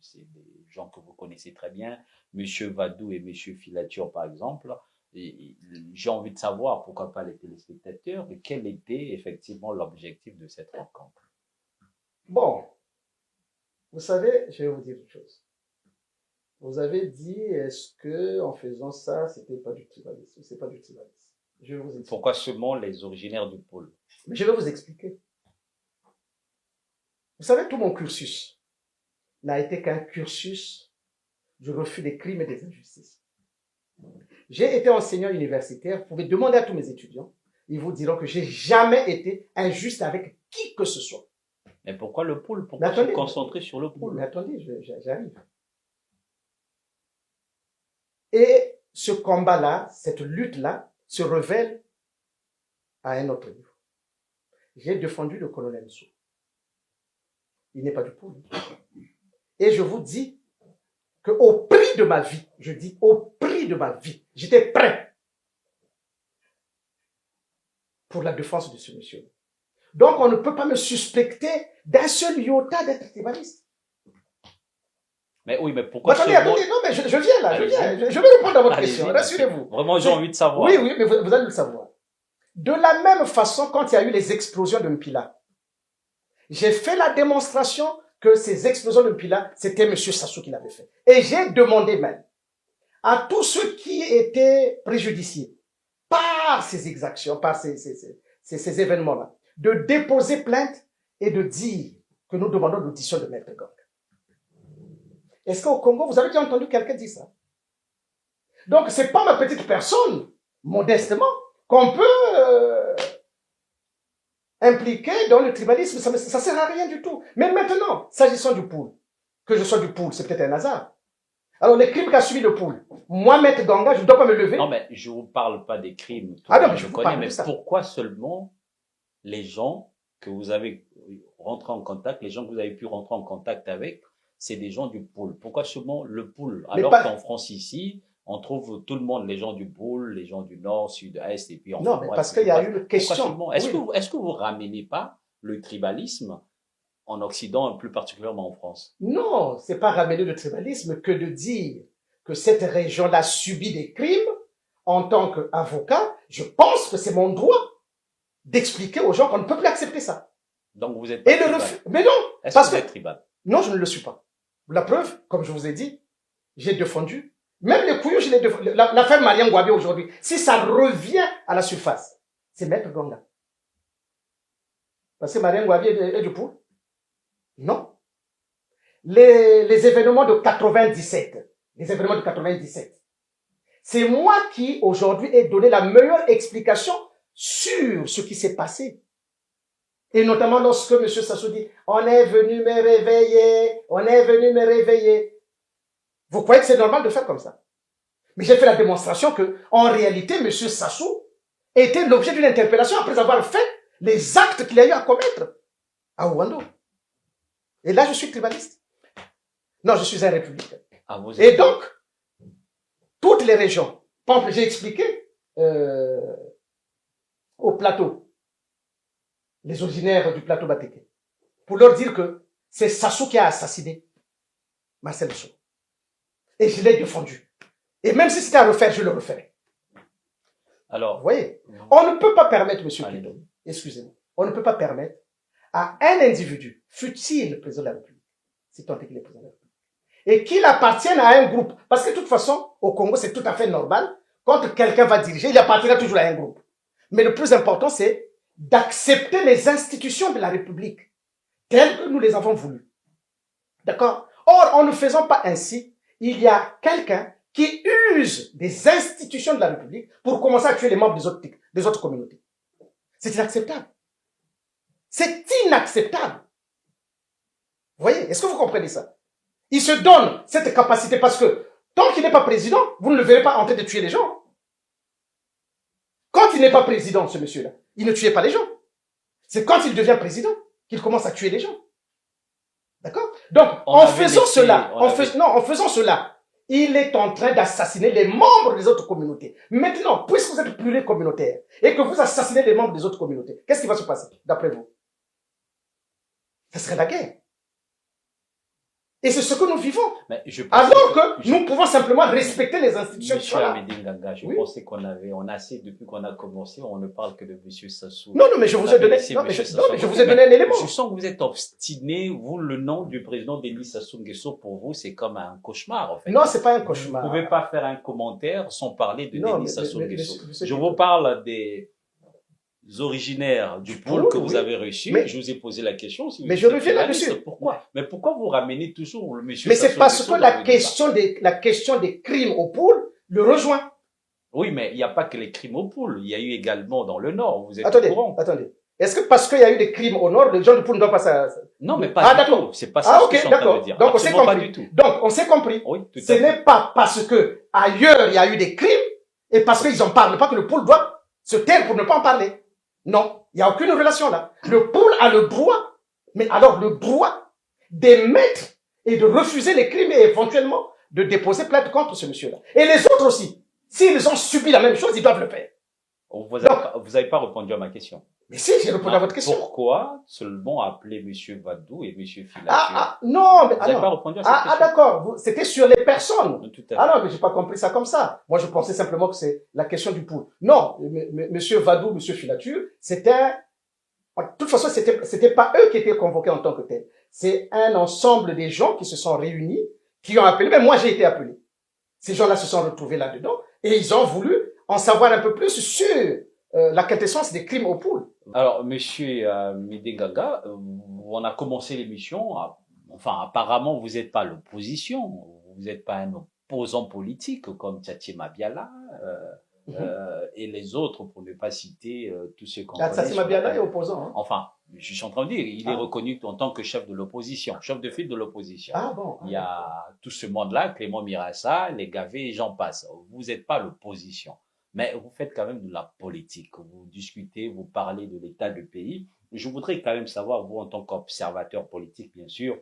c'est des gens que vous connaissez très bien, Monsieur Vadou et Monsieur Filature par exemple. J'ai envie de savoir, pourquoi pas les téléspectateurs, quel était effectivement l'objectif de cette rencontre. Bon, vous savez, je vais vous dire une chose. Vous avez dit, est-ce que en faisant ça, c'était pas du tribalisme? C'est pas du tribalisme. Je vais vous expliquer. Pourquoi seulement les originaires du pôle? Mais je vais vous expliquer. Vous savez, tout mon cursus n'a été qu'un cursus de refus des crimes et des injustices. J'ai été enseignant universitaire. Vous pouvez demander à tous mes étudiants. Ils vous diront que j'ai jamais été injuste avec qui que ce soit. Mais pourquoi le pôle? Pourquoi se concentrer sur le pôle? Mais attendez, j'arrive. Et ce combat-là, cette lutte-là, se révèle à un autre niveau. J'ai défendu le colonel Sou. Il n'est pas du pôle. Et je vous dis qu'au prix de ma vie, je dis au prix de ma vie, j'étais prêt pour la défense de ce monsieur. Donc on ne peut pas me suspecter d'un seul iota d'être tribaliste. Mais oui, mais pourquoi attendez, non, mais je viens là, je vais répondre à votre question, rassurez-vous. Vraiment, j'ai envie de savoir. Oui, mais vous allez le savoir. De la même façon, quand il y a eu les explosions de Mpila, J'ai fait la démonstration que ces explosions de Mpila, c'était M. Sassou qui l'avait fait. Et j'ai demandé même à tous ceux qui étaient préjudiciés par ces exactions, par ces événements-là, de déposer plainte et de dire que nous demandons l'audition de Maître Gang. Est-ce qu'au Congo, vous avez déjà entendu quelqu'un dire ça? Donc, c'est pas ma petite personne, modestement, qu'on peut impliquer dans le tribalisme. Ça sert à rien du tout. Mais maintenant, s'agissant du pool, que je sois du pool, c'est peut-être un hasard. Alors, les crimes qu'a subi le pool, moi, Maître Ganga, je ne dois pas me lever. Non, mais je vous parle pas des crimes. Ah non, mais je connais, mais pourquoi seulement les gens que vous avez rentré en contact, les gens que vous avez pu rentrer en contact avec, c'est des gens du pool? Pourquoi seulement le pool? Alors qu'en France ici, on trouve tout le monde, les gens du pôle, les gens du nord, sud, est, et puis non, mais parce qu'il y a eu une question. Est-ce que vous ramenez pas le tribalisme en Occident et plus particulièrement en France? Non, c'est pas ramener le tribalisme que de dire que cette région-là subit des crimes. En tant qu'avocat, je pense que c'est mon droit d'expliquer aux gens qu'on ne peut plus accepter ça. Donc vous êtes pas tribal. Mais non, est-ce que vous êtes tribal? Non, je ne le suis pas. La preuve, comme je vous ai dit, j'ai défendu. Même les couillous, je l'ai défendu. L'affaire Mariam Gouabi aujourd'hui, si ça revient à la surface, c'est Maître Ganga. Parce que Mariam Gouabi est du pool. Non. Les événements de 97, c'est moi qui, aujourd'hui, ai donné la meilleure explication sur ce qui s'est passé. Et notamment lorsque M. Sassou dit, on est venu me réveiller. Vous croyez que c'est normal de faire comme ça? Mais j'ai fait la démonstration que, en réalité, M. Sassou était l'objet d'une interpellation après avoir fait les actes qu'il a eu à commettre à Ouando. Et là, je suis tribaliste. Non, je suis un républicain. Et donc, toutes les régions, par exemple, j'ai expliqué au plateau, les originaires du plateau Batéké, pour leur dire que c'est Sassou qui a assassiné Marcel Sow. Et je l'ai défendu. Et même si c'était à refaire, je le referai. Alors, vous voyez, on ne peut pas permettre, monsieur Pidon, excusez-moi, on ne peut pas permettre à un individu, fût-il le président de la République, si tant est qu'il est président de la République, et qu'il appartienne à un groupe, parce que de toute façon, au Congo, c'est tout à fait normal, quand quelqu'un va diriger, il appartiendra toujours à un groupe. Mais le plus important, c'est d'accepter les institutions de la République, telles que nous les avons voulues. D'accord? Or, en ne faisant pas ainsi, il y a quelqu'un qui use des institutions de la République pour commencer à tuer les membres des autres communautés. C'est inacceptable. C'est inacceptable. Vous voyez? Est-ce que vous comprenez ça? Il se donne cette capacité parce que tant qu'il n'est pas président, vous ne le verrez pas en train de tuer les gens. Quand il n'est pas président, ce monsieur-là, il ne tuait pas les gens. C'est quand il devient président qu'il commence à tuer les gens. D'accord? Donc, en faisant cela, il est en train d'assassiner les membres des autres communautés. Maintenant, puisque vous êtes pluricommunautaire et que vous assassinez les membres des autres communautés, qu'est-ce qui va se passer, d'après vous? Ce serait la guerre. Et c'est ce que nous vivons. Alors que nous pouvons simplement respecter les institutions. Monsieur Amédine Ganga, je pensais qu'on a assez, depuis qu'on a commencé, on ne parle que de Monsieur Sassou. Non, mais je vous ai donné, je vous ai donné un élément. Je sens que vous êtes obstiné. Vous, le nom du président Denis Sassou Nguesso, pour vous, c'est comme un cauchemar, en fait. Non, c'est pas un cauchemar. Vous ne pouvez pas faire un commentaire sans parler de Denis Sassou Nguesso. Je vous parle des originaires du pôle que vous avez reçu. Je vous ai posé la question. Si mais je reviens là-dessus. Pourquoi? Mais pourquoi vous ramenez toujours le monsieur? Mais c'est parce que la question des crimes au pôle le rejoint. Oui, mais il n'y a pas que les crimes au pôle. Il y a eu également dans le Nord. Vous êtes au courant. Attendez. Est-ce que parce qu'il y a eu des crimes au Nord, les gens du pôle ne doivent pas ça? Non, mais pas du tout. C'est pas ça ce que je suis en train de dire. Donc, on s'est compris. Pas du tout. Donc, on s'est compris. Oui, tout à Ce n'est pas parce que ailleurs il y a eu des crimes et parce qu'ils n'en parlent pas que le pôle doit se taire pour ne pas en parler. Non, il n'y a aucune relation là. Le pôle a le droit, mais alors le droit d'émettre et de refuser les crimes et éventuellement de déposer plainte contre ce monsieur-là. Et les autres aussi, s'ils ont subi la même chose, ils doivent le faire. Vous n'avez pas répondu à ma question. Mais si, j'ai répondu à votre question. Pourquoi seulement appeler M. Vadou et M. Filature? Non, mais vous n'avez pas répondu à cette question. D'accord, c'était sur les personnes. Tout à fait. Non, mais j'ai pas compris ça comme ça. Moi, je pensais simplement que c'est la question du pool. Non, M. Vadou, M. Filature, c'est un De toute façon, c'était pas eux qui étaient convoqués en tant que tels. C'est un ensemble des gens qui se sont réunis, qui ont appelé. Même moi, j'ai été appelé. Ces gens-là se sont retrouvés là-dedans et ils ont voulu en savoir un peu plus sur la quintessence des crimes au pool. Alors, monsieur Midengaga, on a commencé l'émission. Enfin, apparemment, vous n'êtes pas l'opposition. Vous n'êtes pas un opposant politique comme Tchatchi Mabiala. Et les autres, pour ne pas citer tous ceux qu'on connaît. Tchatchi Mabiala est opposant. Hein? Enfin, je suis en train de dire, il est reconnu en tant que chef de l'opposition, chef de file de l'opposition. Ah bon. Il y a tout ce monde-là, Clément Mirassa, les Gavé et j'en passe. Vous n'êtes pas l'opposition, mais vous faites quand même de la politique. Vous discutez, vous parlez de l'état du pays. Je voudrais quand même savoir, vous en tant qu'observateur politique, bien sûr,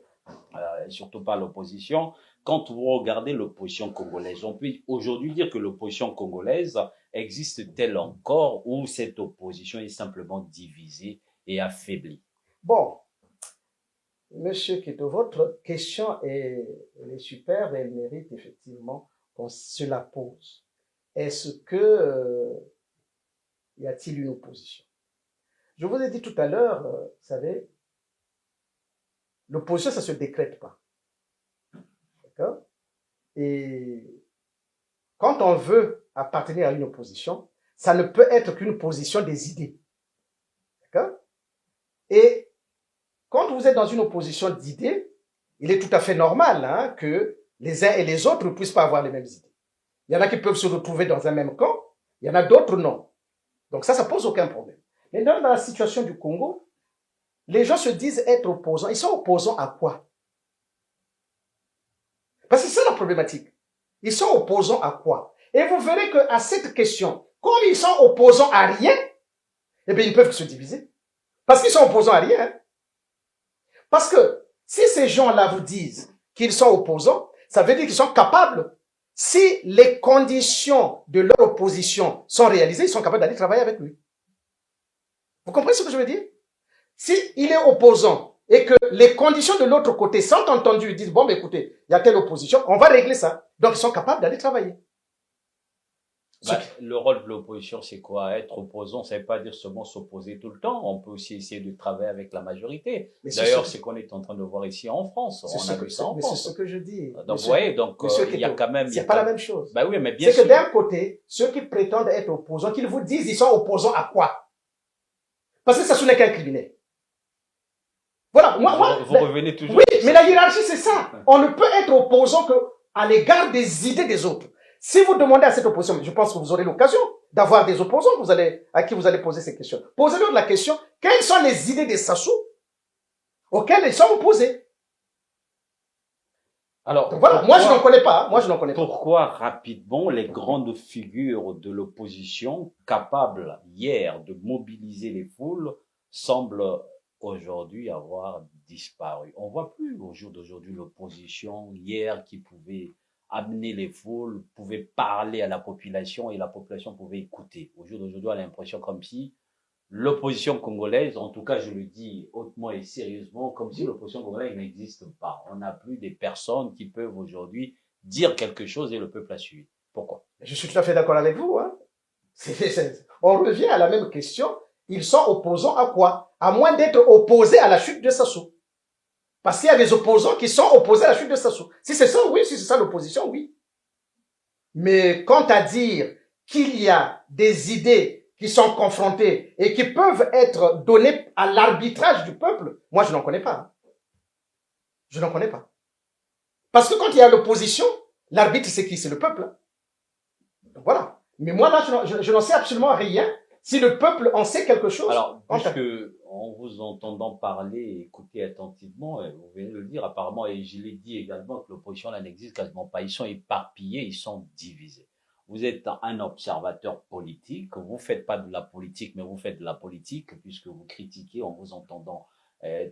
surtout pas l'opposition, quand vous regardez l'opposition congolaise, on peut aujourd'hui dire que l'opposition congolaise existe-t-elle encore ou cette opposition est simplement divisée et affaiblie? Bon, Monsieur Kito, votre question elle est superbe et elle mérite effectivement qu'on se la pose. Est-ce que y a-t-il une opposition? Je vous ai dit tout à l'heure, vous savez, l'opposition, ça se décrète pas. D'accord? Et quand on veut appartenir à une opposition, ça ne peut être qu'une position des idées. D'accord? Et quand vous êtes dans une opposition d'idées, il est tout à fait normal hein, que les uns et les autres ne puissent pas avoir les mêmes idées. Il y en a qui peuvent se retrouver dans un même camp, il y en a d'autres non. Donc ça pose aucun problème. Mais dans la situation du Congo, les gens se disent être opposants. Ils sont opposants à quoi? Parce que c'est ça la problématique. Ils sont opposants à quoi? Et vous verrez qu'à cette question, comme ils sont opposants à rien, eh bien, ils peuvent se diviser. Parce qu'ils sont opposants à rien. Hein? Parce que si ces gens-là vous disent qu'ils sont opposants, ça veut dire qu'ils sont capables, si les conditions de leur opposition sont réalisées, ils sont capables d'aller travailler avec lui. Vous comprenez ce que je veux dire? Si il est opposant et que les conditions de l'autre côté sont entendues, ils disent, bon, ben, écoutez, il y a telle opposition, on va régler ça. Donc, ils sont capables d'aller travailler. Le rôle de l'opposition, c'est quoi? Être opposant, ça ne veut pas dire seulement s'opposer tout le temps. On peut aussi essayer de travailler avec la majorité. D'ailleurs, c'est ce qu'on est en train de voir ici en France. On a vu ça en France. C'est ce que je dis. Donc, vous voyez, il y a quand même... C'est pas la même chose. Ben oui, mais bien sûr. C'est que d'un côté, ceux qui prétendent être opposants, qu'ils vous disent, ils sont opposants à quoi? Parce que ça n'est qu'un criminel. Voilà. Vous revenez toujours. Oui, mais la hiérarchie, c'est ça. On ne peut être opposant qu'à l'égard des idées des autres. Si vous demandez à cette opposition, je pense que vous aurez l'occasion d'avoir des opposants à qui vous allez poser ces questions. Posez-leur la question, quelles sont les idées des Sassou auxquelles ils sont opposés? Alors, donc voilà, moi je n'en connais pas. Moi je n'en connais pas. Pourquoi rapidement les grandes figures de l'opposition capables hier de mobiliser les foules semblent aujourd'hui avoir disparu? On voit plus au jour d'aujourd'hui l'opposition hier qui pouvait amener les foules, pouvait parler à la population et la population pouvait écouter. Au jour d'aujourd'hui, on a l'impression comme si l'opposition congolaise, en tout cas je le dis hautement et sérieusement, comme si l'opposition congolaise n'existe pas. On n'a plus des personnes qui peuvent aujourd'hui dire quelque chose et le peuple a suivi. Pourquoi? Je suis tout à fait d'accord avec vous. Hein. On revient à la même question. Ils sont opposants à quoi? À moins d'être opposés à la chute de Sassou. Parce qu'il y a des opposants qui sont opposés à la chute de Sassou. Si c'est ça, oui. Si c'est ça l'opposition, oui. Mais quant à dire qu'il y a des idées qui sont confrontées et qui peuvent être données à l'arbitrage du peuple, moi je n'en connais pas. Je n'en connais pas. Parce que quand il y a l'opposition, l'arbitre c'est qui? C'est le peuple. Donc voilà. Mais moi là, je n'en sais absolument rien. Si le peuple en sait quelque chose. Alors, puisque en vous entendant parler et écouter attentivement, vous venez de le dire apparemment, et je l'ai dit également, que l'opposition là n'existe quasiment pas. Ils sont éparpillés, ils sont divisés. Vous êtes un observateur politique, vous faites pas de la politique, mais vous faites de la politique, puisque vous critiquez en vous entendant.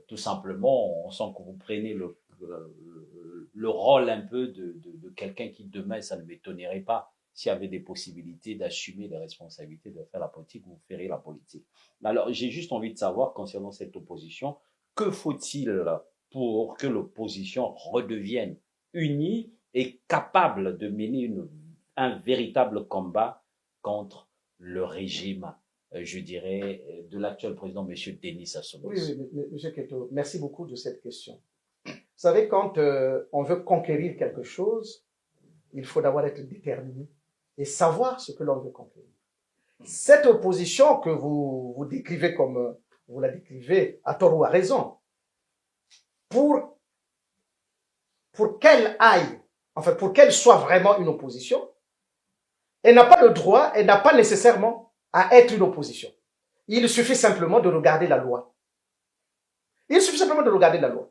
Tout simplement, on sent que vous prenez le rôle un peu de quelqu'un qui demain, ça ne m'étonnerait pas, s'il y avait des possibilités d'assumer les responsabilités de faire la politique, vous ferez la politique. Alors, j'ai juste envie de savoir, concernant cette opposition, que faut-il pour que l'opposition redevienne unie et capable de mener un véritable combat contre le régime je dirais, de l'actuel président, M. Denis Sassou Oui, Nguesso? oui, M. Keto, merci beaucoup de cette question. Vous savez, quand on veut conquérir quelque chose, il faut d'abord être déterminé et savoir ce que l'on veut conquérir. Cette opposition que vous décrivez comme vous la décrivez à tort ou à raison, pour qu'elle aille, enfin pour qu'elle soit vraiment une opposition, elle n'a pas le droit, elle n'a pas nécessairement à être une opposition. Il suffit simplement de regarder la loi. Il suffit simplement de regarder la loi.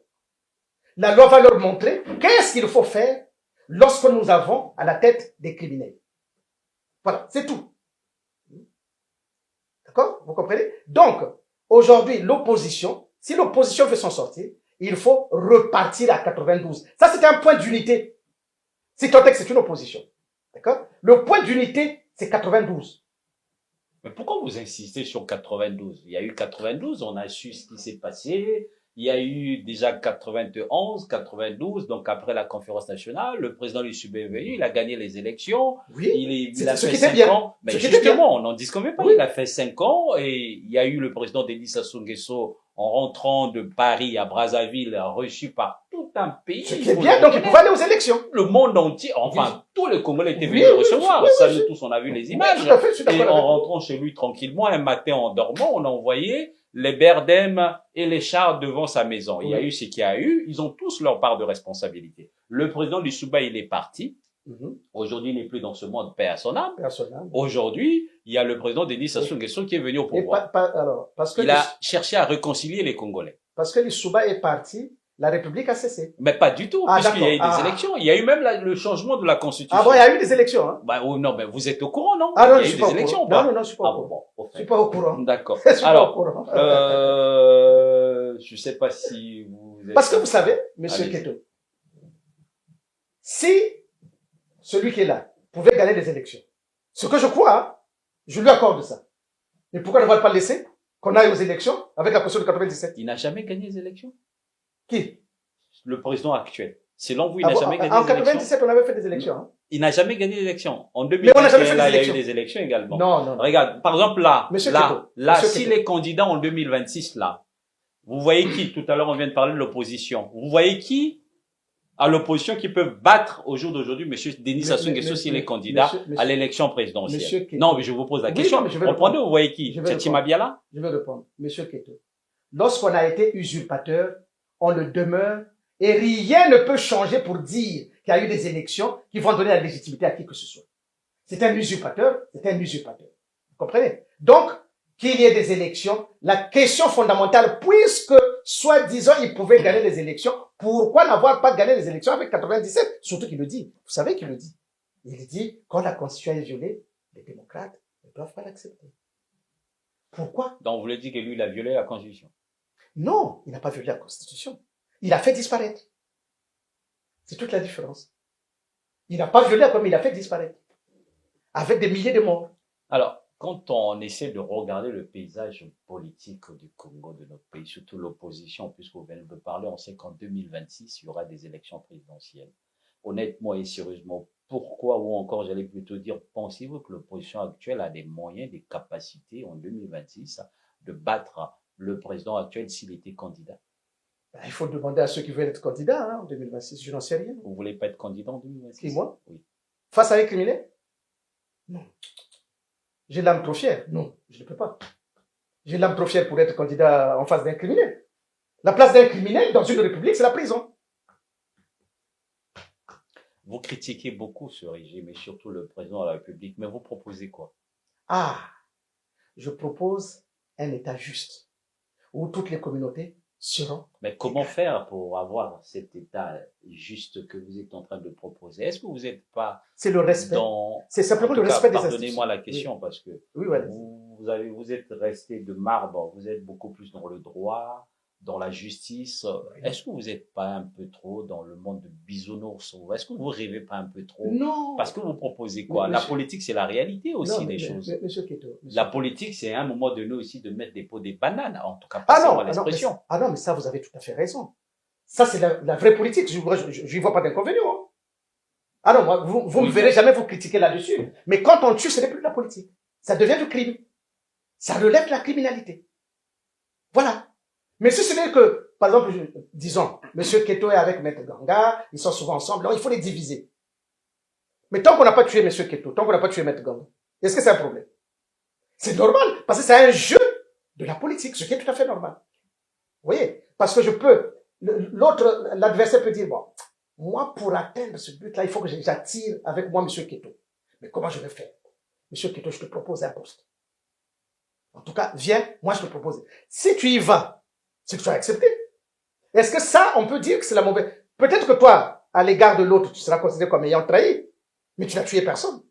La loi va leur montrer qu'est-ce qu'il faut faire lorsque nous avons à la tête des criminels. Voilà, c'est tout. D'accord? Vous comprenez? Donc, aujourd'hui, l'opposition, si l'opposition veut s'en sortir, il faut repartir à 92. Ça, c'est un point d'unité. Si tant est que c'est une opposition. D'accord? Le point d'unité, c'est 92. Mais pourquoi vous insistez sur 92? Il y a eu 92, on a su ce qui s'est passé. Il y a eu déjà 91, 92, donc après la conférence nationale, le président Lissubé est venu, il a gagné les élections. Oui, il a fait 5 ans. Mais justement, on n'en discute même pas. Oui. Il a fait 5 ans et il y a eu le président Denis Sassou Nguesso en rentrant de Paris à Brazzaville, reçu par tout un pays. Ce qui est bien, donc il pouvait aller aux élections. Le monde entier, enfin, tous les Congolais étaient venus le recevoir. Ça, nous tous, on a vu les images. Tout à fait, et en rentrant chez lui tranquillement, un matin en dormant, on a envoyé les berdèmes et les chars devant sa maison. Il y a eu ce qu'il y a eu. Ils ont tous leur part de responsabilité. Le président du Souba, il est parti. Aujourd'hui, il n'est plus dans ce monde, paix à son âme. Aujourd'hui, il y a le président Denis Sassou Nguesso qui est venu au pouvoir. Il a cherché à réconcilier les Congolais. Parce que le Souba est parti, la République a cessé. Mais pas du tout, puisqu'il y a eu des élections. Il y a eu même le changement de la Constitution. Ah bon, il y a eu des élections, hein? Bah, non, mais vous êtes au courant, non? Ah non, il y a eu des élections, non, non, non, je suis pas au courant. Je suis pas au courant. D'accord. Alors, je sais pas si vous êtes... Parce que vous savez, monsieur Keto, si celui qui est là pouvait gagner les élections, ce que je crois, hein, je lui accorde ça. Mais pourquoi ne va pas le laisser qu'on aille aux élections avec la Constitution de 97? Il n'a jamais gagné les élections? Qui? Le président actuel. Selon vous, il n'a jamais gagné les élections? En 97, on avait fait des élections. Hein. Il n'a jamais gagné l'élection. En 2021, il y a eu des élections également. Non, non. Regarde, par exemple, là, Monsieur si les candidats en 2026, là, vous voyez qui? Tout à l'heure, on vient de parler de l'opposition. Vous voyez qui à l'opposition qui peut battre au jour d'aujourd'hui monsieur Denis Sassou Nguesso s'il est candidat à l'élection présidentielle? Non, mais je vous pose la question. Comprenez, vous voyez qui? Tchatima Biala? Je vais répondre. Monsieur Keto, lorsqu'on a été usurpateur, on le demeure et rien ne peut changer pour dire qu'il y a eu des élections qui vont donner la légitimité à qui que ce soit. C'est un usurpateur, c'est un usurpateur. Vous comprenez? Donc, qu'il y ait des élections, la question fondamentale, puisque, soi-disant, il pouvait gagner les élections, pourquoi n'avoir pas gagné les élections avec 97? Surtout qu'il le dit. Vous savez qu'il le dit. Il dit, quand la Constitution est violée, les démocrates ne doivent pas l'accepter. Pourquoi? Donc, vous voulez dire que lui, il a violé la Constitution? Non, il n'a pas violé la Constitution. Il a fait disparaître. C'est toute la différence. Il n'a pas violé comme il a fait disparaître. Avec des milliers de morts. Alors, quand on essaie de regarder le paysage politique du Congo, de notre pays, surtout l'opposition, puisque vous venez de parler, on sait qu'en 2026, il y aura des élections présidentielles. Honnêtement et sérieusement, pourquoi, ou encore, j'allais plutôt dire, pensez-vous que l'opposition actuelle a des moyens, des capacités en 2026 de battre le président actuel s'il était candidat? Il faut demander à ceux qui veulent être candidats en 2026, je n'en sais rien. Vous voulez pas être candidat en 2026? Qui, moi? Oui. Face à un criminel? Non. J'ai l'âme trop fière? Non, je ne peux pas. J'ai l'âme trop fière pour être candidat en face d'un criminel. La place d'un criminel dans une république, c'est la prison. Vous critiquez beaucoup ce régime et surtout le président de la République, mais vous proposez quoi? Ah, je propose un État juste, où toutes les communautés seront... Mais comment faire pour avoir cet État juste que vous êtes en train de proposer? Est-ce que vous n'êtes pas... C'est le respect. C'est simplement le respect des institutions. Pardonnez-moi la question, parce que vous êtes resté de marbre, vous êtes beaucoup plus dans le droit, dans la justice. Est-ce que vous n'êtes pas un peu trop dans le monde de bisounours? Est-ce que vous rêvez pas un peu trop? Non. Parce que vous proposez quoi? La politique, c'est la réalité aussi des choses. Monsieur Keto. La politique, c'est à un moment donné aussi de mettre des pots des bananes, en tout cas, passez-moi l'expression. Ah non, mais ça, vous avez tout à fait raison. Ça, c'est la vraie politique. Je n'y vois pas d'inconvénient. Hein. Ah non, moi, vous me verrez jamais vous critiquer là-dessus. Mais quand on tue, ce n'est plus de la politique. Ça devient du crime. Ça relève de la criminalité. Voilà. Mais si ce n'est que, par exemple, disons, M. Keto est avec Maître Ganga, ils sont souvent ensemble, alors il faut les diviser. Mais tant qu'on n'a pas tué M. Keto, tant qu'on n'a pas tué Maître Ganga, est-ce que c'est un problème? C'est normal, parce que c'est un jeu de la politique, ce qui est tout à fait normal. Vous voyez? Parce que je peux, l'adversaire peut dire, bon, moi, pour atteindre ce but-là, il faut que j'attire avec moi M. Keto. Mais comment je vais faire? M. Keto, je te propose un poste. En tout cas, viens, moi je te propose. Si tu y vas, c'est que tu as accepté. Est-ce que ça, on peut dire que c'est la mauvaise? Peut-être que toi, à l'égard de l'autre, tu seras considéré comme ayant trahi, mais tu n'as tué personne.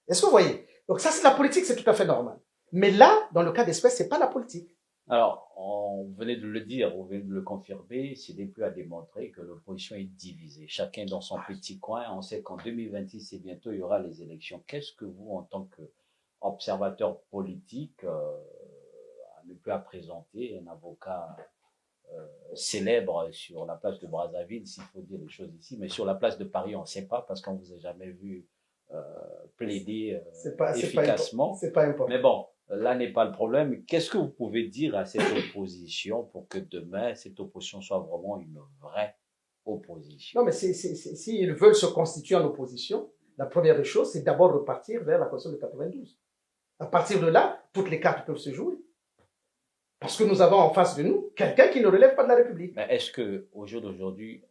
Est-ce que vous voyez? Donc ça, c'est la politique, c'est tout à fait normal. Mais là, dans le cas d'espèce, c'est pas la politique. Alors, on venait de le dire, on venait de le confirmer, c'est des plus à démontrer que l'opposition est divisée. Chacun dans son petit coin. On sait qu'en 2026, et bientôt, il y aura les élections. Qu'est-ce que vous, en tant qu'observateur politique, ne plus à présenter un avocat célèbre sur la place de Brazzaville, s'il faut dire les choses ici, mais sur la place de Paris, on ne sait pas parce qu'on vous a jamais vu plaider efficacement. C'est pas important. Mais bon, là n'est pas le problème. Qu'est-ce que vous pouvez dire à cette opposition pour que demain, cette opposition soit vraiment une vraie opposition? Non, mais s'ils veulent se constituer en opposition, la première chose, c'est d'abord repartir vers la Constitution de 92. À partir de là, toutes les cartes peuvent se jouer. Parce que nous avons en face de nous quelqu'un qui ne relève pas de la République. Mais est-ce que au jour d'aujourd'hui,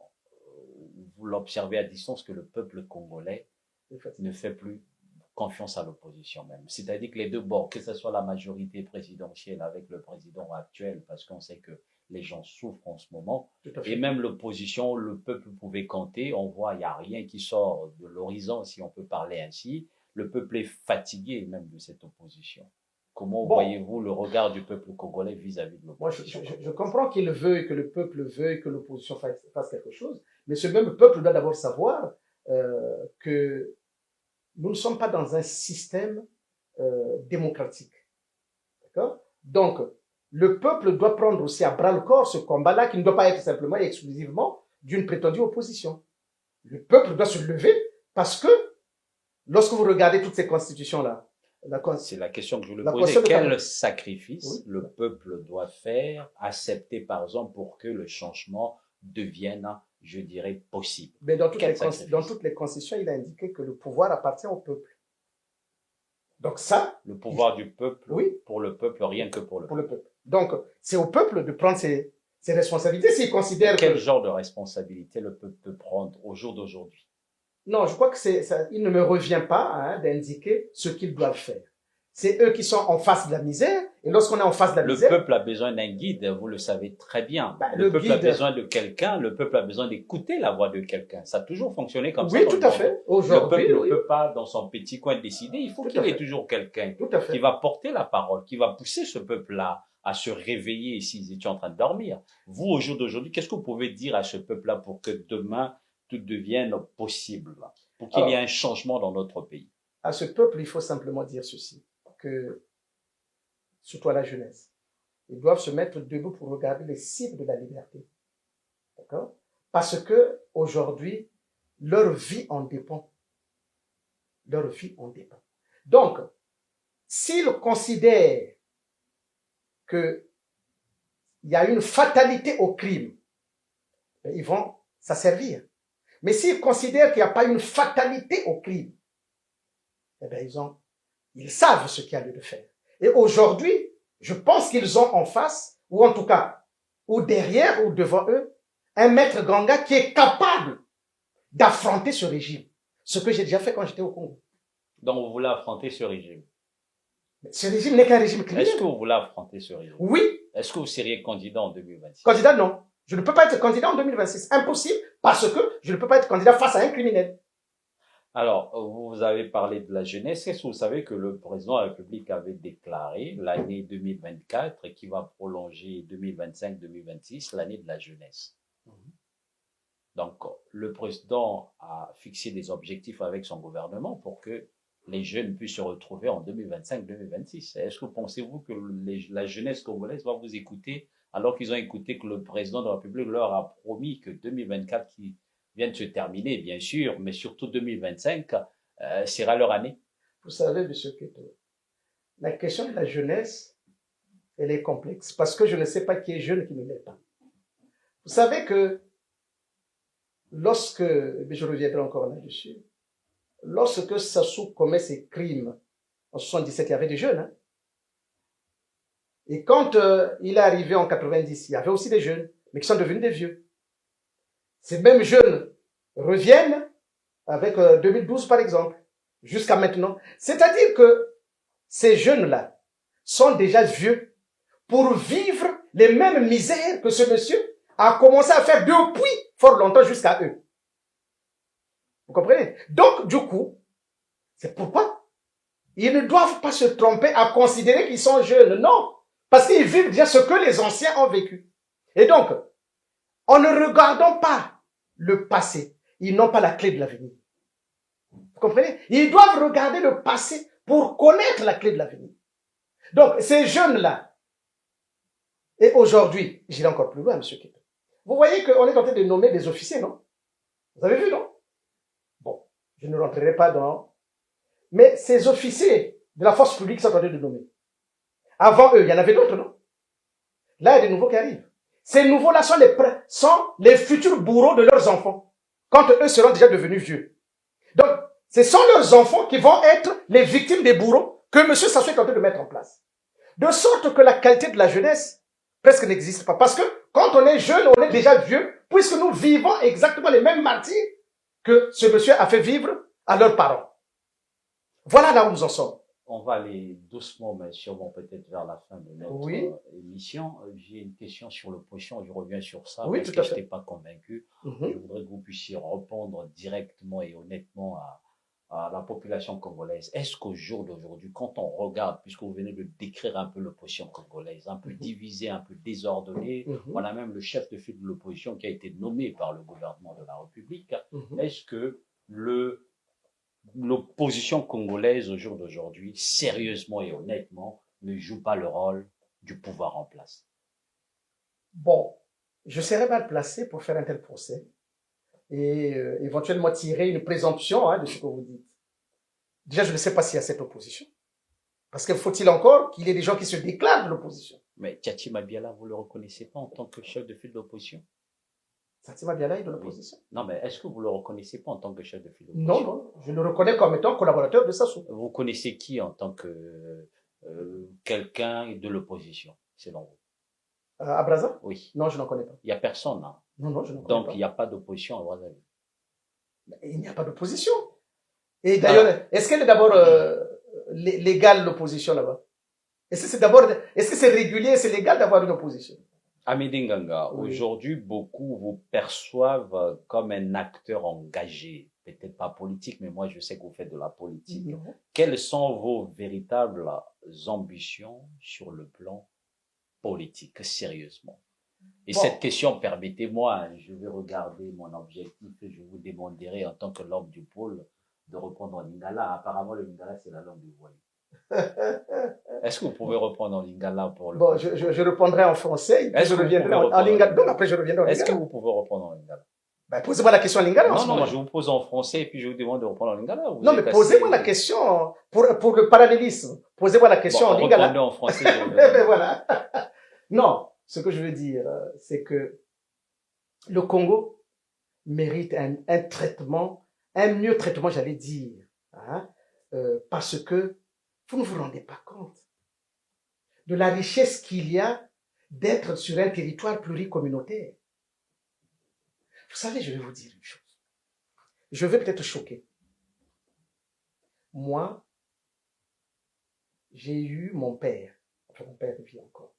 vous l'observez à distance que le peuple congolais ne fait plus confiance à l'opposition même? C'est-à-dire que les deux bords, que ce soit la majorité présidentielle avec le président actuel, parce qu'on sait que les gens souffrent en ce moment, et même l'opposition, le peuple pouvait compter, on voit, il n'y a rien qui sort de l'horizon, si on peut parler ainsi. Le peuple est fatigué même de cette opposition. Comment voyez-vous le regard du peuple congolais vis-à-vis de l'opposition? Moi, je comprends qu'il veuille, que le peuple veuille que l'opposition fasse quelque chose, mais ce même peuple doit d'abord savoir que nous ne sommes pas dans un système démocratique. D'accord? Donc, le peuple doit prendre aussi à bras-le-corps ce combat-là qui ne doit pas être simplement et exclusivement d'une prétendue opposition. Le peuple doit se lever parce que lorsque vous regardez toutes ces constitutions-là, c'est la question que je voulais poser. Quel sacrifice le peuple doit faire, accepter par exemple, pour que le changement devienne, je dirais, possible? Mais dans toutes les constitutions, il a indiqué que le pouvoir appartient au peuple. Donc ça... Le pouvoir du peuple, pour le peuple, rien que pour le peuple. Donc, c'est au peuple de prendre ses responsabilités s'il considère Quel genre de responsabilité le peuple peut prendre au jour d'aujourd'hui? Non, je crois que il ne me revient pas d'indiquer ce qu'ils doivent faire. C'est eux qui sont en face de la misère, et lorsqu'on est en face de la misère... Le peuple a besoin d'un guide, vous le savez très bien. Le peuple a besoin de quelqu'un, le peuple a besoin d'écouter la voix de quelqu'un. Ça a toujours fonctionné comme ça. Oui, tout à fait. Aujourd'hui, le peuple ne peut pas, dans son petit coin, décider. Il faut qu'il y ait toujours quelqu'un qui va porter la parole, qui va pousser ce peuple-là à se réveiller s'ils étaient en train de dormir. Vous, au jour d'aujourd'hui, qu'est-ce que vous pouvez dire à ce peuple-là pour que demain, tout devienne possible, pour qu'il y ait un changement dans notre pays? À ce peuple, il faut simplement dire ceci, que, surtout à la jeunesse, ils doivent se mettre debout pour regarder les signes de la liberté. D'accord? Parce que, aujourd'hui, leur vie en dépend. Leur vie en dépend. Donc, s'ils considèrent qu'il y a une fatalité au crime, ils vont s'asservir. Mais s'ils considèrent qu'il n'y a pas une fatalité au crime, eh bien, ils savent ce qu'il y a lieu de faire. Et aujourd'hui, je pense qu'ils ont en face, ou en tout cas, ou derrière, ou devant eux, un maître Ganga qui est capable d'affronter ce régime. Ce que j'ai déjà fait quand j'étais au Congo. Donc, vous voulez affronter ce régime? Ce régime n'est qu'un régime criminel. Est-ce que vous voulez affronter ce régime? Oui. Est-ce que vous seriez candidat en 2026? Candidat, non. Je ne peux pas être candidat en 2026. Impossible, parce que je ne peux pas être candidat face à un criminel. Alors, vous avez parlé de la jeunesse. Est-ce que vous savez que le président de la République avait déclaré l'année 2024 qui va prolonger 2025-2026, l'année de la jeunesse? Donc, le président a fixé des objectifs avec son gouvernement pour que les jeunes puissent se retrouver en 2025-2026. Est-ce que pensez-vous que la jeunesse congolaise va vous écouter alors qu'ils ont écouté que le président de la République leur a promis que 2024 qui vient de se terminer, bien sûr, mais surtout 2025 sera leur année? Vous savez, M. Keto, La question de la jeunesse, elle est complexe parce que je ne sais pas qui est jeune et qui ne l'est pas. Vous savez que lorsque, je reviendrai encore là-dessus, lorsque Sassou commet ses crimes en 77, il y avait des jeunes. Hein? Et quand il est arrivé en 90, il y avait aussi des jeunes, mais qui sont devenus des vieux. Ces mêmes jeunes reviennent avec 2012 par exemple, jusqu'à maintenant. C'est-à-dire que ces jeunes-là sont déjà vieux pour vivre les mêmes misères que ce monsieur a commencé à faire depuis fort longtemps jusqu'à eux. Vous comprenez? Donc, du coup, c'est pourquoi ils ne doivent pas se tromper à considérer qu'ils sont jeunes. Non, parce qu'ils vivent déjà ce que les anciens ont vécu. Et donc, en ne regardant pas le passé, ils n'ont pas la clé de l'avenir. Vous comprenez? Ils doivent regarder le passé pour connaître la clé de l'avenir. Donc, ces jeunes-là, et aujourd'hui, j'irai encore plus loin, M. Keto. Vous voyez qu'on est en train de nommer des officiers, non? Vous avez vu, non? Bon, je ne rentrerai pas dans... Mais ces officiers de la force publique sont en train de nommer. Avant eux, il y en avait d'autres, non? Là, il y a des nouveaux qui arrivent. Ces nouveaux-là sont les futurs bourreaux de leurs enfants, quand eux seront déjà devenus vieux. Donc, ce sont leurs enfants qui vont être les victimes des bourreaux que M. Sassou est en train de mettre en place. De sorte que la qualité de la jeunesse presque n'existe pas. Parce que quand on est jeune, on est déjà vieux, puisque nous vivons exactement les mêmes martyrs que ce monsieur a fait vivre à leurs parents. Voilà là où nous en sommes. On va aller doucement, mais sûrement peut-être vers la fin de notre émission. J'ai une question sur l'opposition, je reviens sur ça, parce que je n'étais pas convaincu. Je voudrais que vous puissiez répondre directement et honnêtement à la population congolaise. Est-ce qu'au jour d'aujourd'hui, quand on regarde, puisque vous venez de décrire un peu l'opposition congolaise, un peu divisée, un peu désordonnée, on a même le chef de file de l'opposition qui a été nommé par le gouvernement de la République, est-ce que l'opposition congolaise au jour d'aujourd'hui, sérieusement et honnêtement, ne joue pas le rôle du pouvoir en place? Bon, je serais mal placé pour faire un tel procès et éventuellement tirer une présomption de ce que vous dites. Déjà, je ne sais pas s'il y a cette opposition. Parce que faut-il encore qu'il y ait des gens qui se déclarent de l'opposition? Mais Tchatchi Mabiala, vous ne le reconnaissez pas en tant que chef de file de l'opposition? Tchatchi Mabiala est de l'opposition. Non, mais est-ce que vous ne le reconnaissez pas en tant que chef de file d'opposition? Non, non, je le reconnais comme étant collaborateur de Sassou. Vous connaissez qui en tant que quelqu'un de l'opposition, selon vous? À Brazza? Oui. Non, je n'en connais pas. Il n'y a personne, hein? Non, non, je n'en connais pas. Donc, il n'y a pas d'opposition à Brazzaville. Il n'y a pas d'opposition. Et d'ailleurs, est-ce qu'elle est d'abord légale, l'opposition là-bas? Est-ce que c'est régulier, c'est légal d'avoir une opposition? Amédée Nganga, aujourd'hui, beaucoup vous perçoivent comme un acteur engagé, peut-être pas politique, mais moi je sais que vous faites de la politique. Quelles sont vos véritables ambitions sur le plan politique, sérieusement? Et cette question, permettez-moi, je vais regarder mon objectif et je vous demanderai en tant que l'homme du pôle de répondre en lingala. Apparemment, le lingala, c'est la langue du voyou. Est-ce que vous pouvez reprendre en lingala pour le... Bon, je répondrai en français, puis je reviendrai en lingala. Donc après, je reviendrai en lingala. Est-ce que vous pouvez reprendre en lingala? Ben, posez-moi la question en lingala. Non, je vous pose en français et puis je vous demande de reprendre en lingala. Non, mais posez-moi la question pour le parallélisme. Posez-moi la question en lingala. Répondez en français. Ben voilà. Non, ce que je veux dire, c'est que le Congo mérite un traitement, un mieux traitement, j'allais dire, parce que vous ne vous rendez pas compte de la richesse qu'il y a d'être sur un territoire pluricommunautaire. Vous savez, je vais vous dire une chose. Je vais peut-être choquer. Moi, j'ai eu mon père vit encore.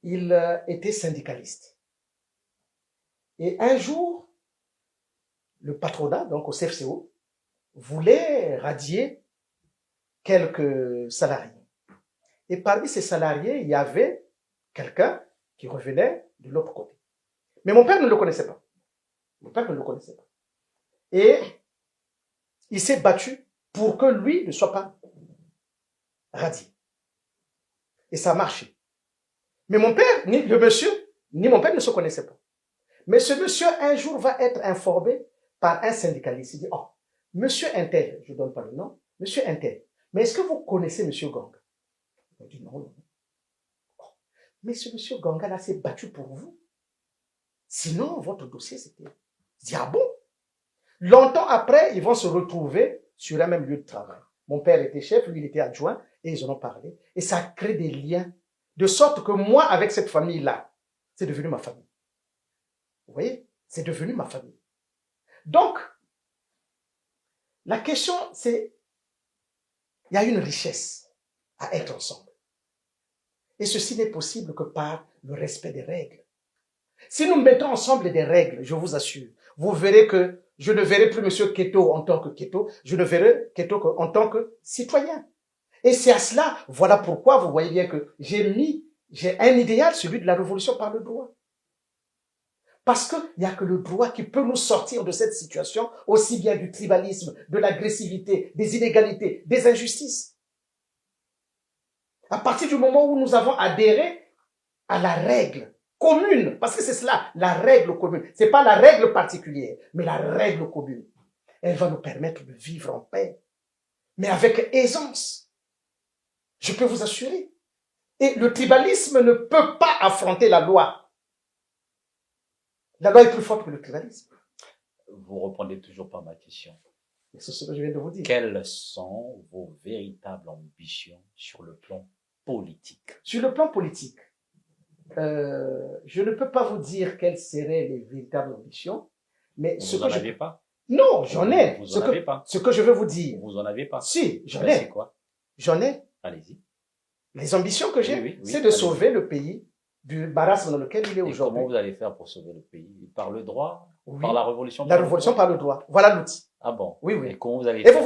Il était syndicaliste. Et un jour, le patronat, donc au CFCO, voulait radier quelques salariés. Et parmi ces salariés, il y avait quelqu'un qui revenait de l'autre côté. Mais mon père ne le connaissait pas. Mon père ne le connaissait pas. Et il s'est battu pour que lui ne soit pas radié. Et ça a marché. Mais mon père, ni le monsieur, ni mon père ne se connaissaient pas. Mais ce monsieur, un jour, va être informé par un syndicaliste. Il dit, oh, monsieur Intel, je ne donne pas le nom, monsieur Intel, Mais est-ce que vous connaissez M. Ganga? On dit non, non. Mais ce M. Ganga-là s'est battu pour vous. Sinon, votre dossier, c'était... Je dis, ah bon? Longtemps après, ils vont se retrouver sur un même lieu de travail. Mon père était chef, lui, il était adjoint, et ils en ont parlé. Et ça crée des liens. De sorte que moi, avec cette famille-là, c'est devenu ma famille. Vous voyez? C'est devenu ma famille. Donc, la question, c'est, il y a une richesse à être ensemble. Et ceci n'est possible que par le respect des règles. Si nous mettons ensemble des règles, je vous assure, vous verrez que je ne verrai plus M. Keto en tant que Keto, je ne verrai Keto en tant que citoyen. Et c'est à cela, voilà pourquoi vous voyez bien que j'ai un idéal, celui de la révolution par le droit. Parce qu'il n'y a que le droit qui peut nous sortir de cette situation, aussi bien du tribalisme, de l'agressivité, des inégalités, des injustices. À partir du moment où nous avons adhéré à la règle commune, parce que c'est cela, la règle commune. C'est pas la règle particulière, mais la règle commune. Elle va nous permettre de vivre en paix, mais avec aisance. Je peux vous assurer. Et le tribalisme ne peut pas affronter la loi. La loi est plus forte que le tribalisme. Vous reprenez toujours pas ma question. C'est ce que je viens de vous dire. Quelles sont vos véritables ambitions sur le plan politique? Sur le plan politique, je ne peux pas vous dire quelles seraient les véritables ambitions, mais vous n'en avez pas? Non, j'en ai. Vous en avez pas? Ce que je veux vous dire. Vous en avez pas? Si, j'en ai. C'est quoi? J'en ai. Allez-y. Les ambitions que j'ai, oui, c'est de sauver le pays du marasme dans lequel il est aujourd'hui. Comment vous allez faire pour sauver le pays? Par le droit? Oui. Par la révolution? La révolution par le droit. Voilà l'outil. Ah bon? Oui, oui. Et comment vous allez Et faire? vous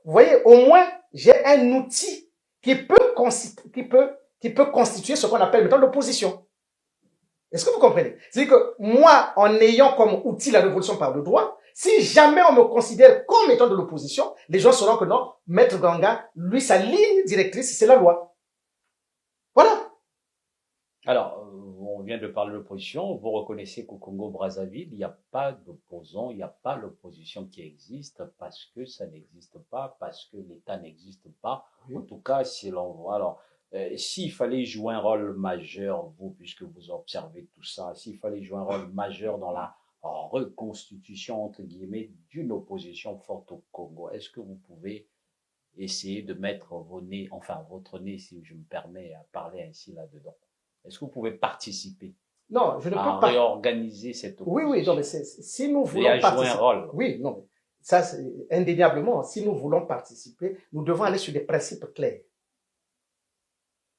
voyez, au moins, j'ai un outil qui peut constituer ce qu'on appelle maintenant l'opposition. Est-ce que vous comprenez? C'est-à-dire que moi, en ayant comme outil la révolution par le droit, si jamais on me considère comme étant de l'opposition, les gens sauront que non, Maître Ganga, lui, sa ligne directrice, c'est la loi. Voilà. Alors, on vient de parler de l'opposition. Vous reconnaissez qu'au Congo-Brazzaville, il n'y a pas d'opposants, il n'y a pas l'opposition qui existe parce que ça n'existe pas, parce que l'État n'existe pas. Oui. En tout cas, si l'on voit. Alors, s'il fallait jouer un rôle majeur, vous, puisque vous observez tout ça, s'il fallait jouer un rôle majeur dans la reconstitution, entre guillemets, d'une opposition forte au Congo, est-ce que vous pouvez essayer de mettre votre nez, si je me permets à parler ainsi là-dedans? Est-ce que vous pouvez participer? Non, je ne peux pas réorganiser cette opposition? Oui, non, mais si nous voulons participer, jouer un rôle. Oui, non, mais ça, c'est indéniablement. Si nous voulons participer, nous devons aller sur des principes clairs.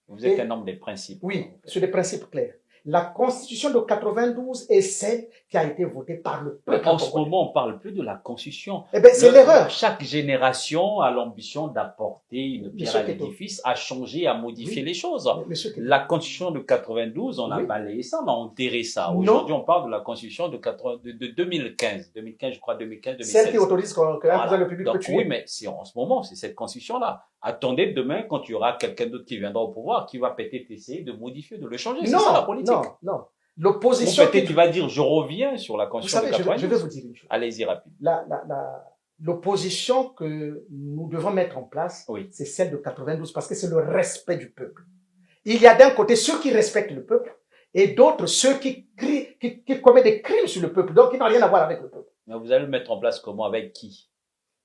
Vous êtes un homme des principes. Oui, sur des principes clairs. La Constitution de 92 est celle qui a été votée par le peuple. En ce moment, on parle plus de la Constitution. Eh bien, c'est l'erreur. Chaque génération a l'ambition d'apporter une pierre à l'édifice, à changer, à modifier les choses. La Constitution de 92, on a balayé ça, on a enterré ça. Aujourd'hui, on parle de la Constitution de 2015. 2015, je crois, 2015, 2016. Celle qui autorise qu'un président de la République peut tuer. Oui, mais c'est en ce moment, c'est cette Constitution-là. Attendez demain, quand il y aura quelqu'un d'autre qui viendra au pouvoir, qui va peut-être essayer de modifier, de le changer. C'est ça la politique. Non. L'opposition. Peut-être qu'il va dire, je reviens sur la Constitution de 92. Je vais vous dire une chose. Allez-y, rapide. L'opposition que nous devons mettre en place, c'est celle de 92, parce que c'est le respect du peuple. Il y a d'un côté ceux qui respectent le peuple, et d'autres ceux qui commettent des crimes sur le peuple, donc qui n'ont rien à voir avec le peuple. Mais vous allez le mettre en place comment? Avec qui?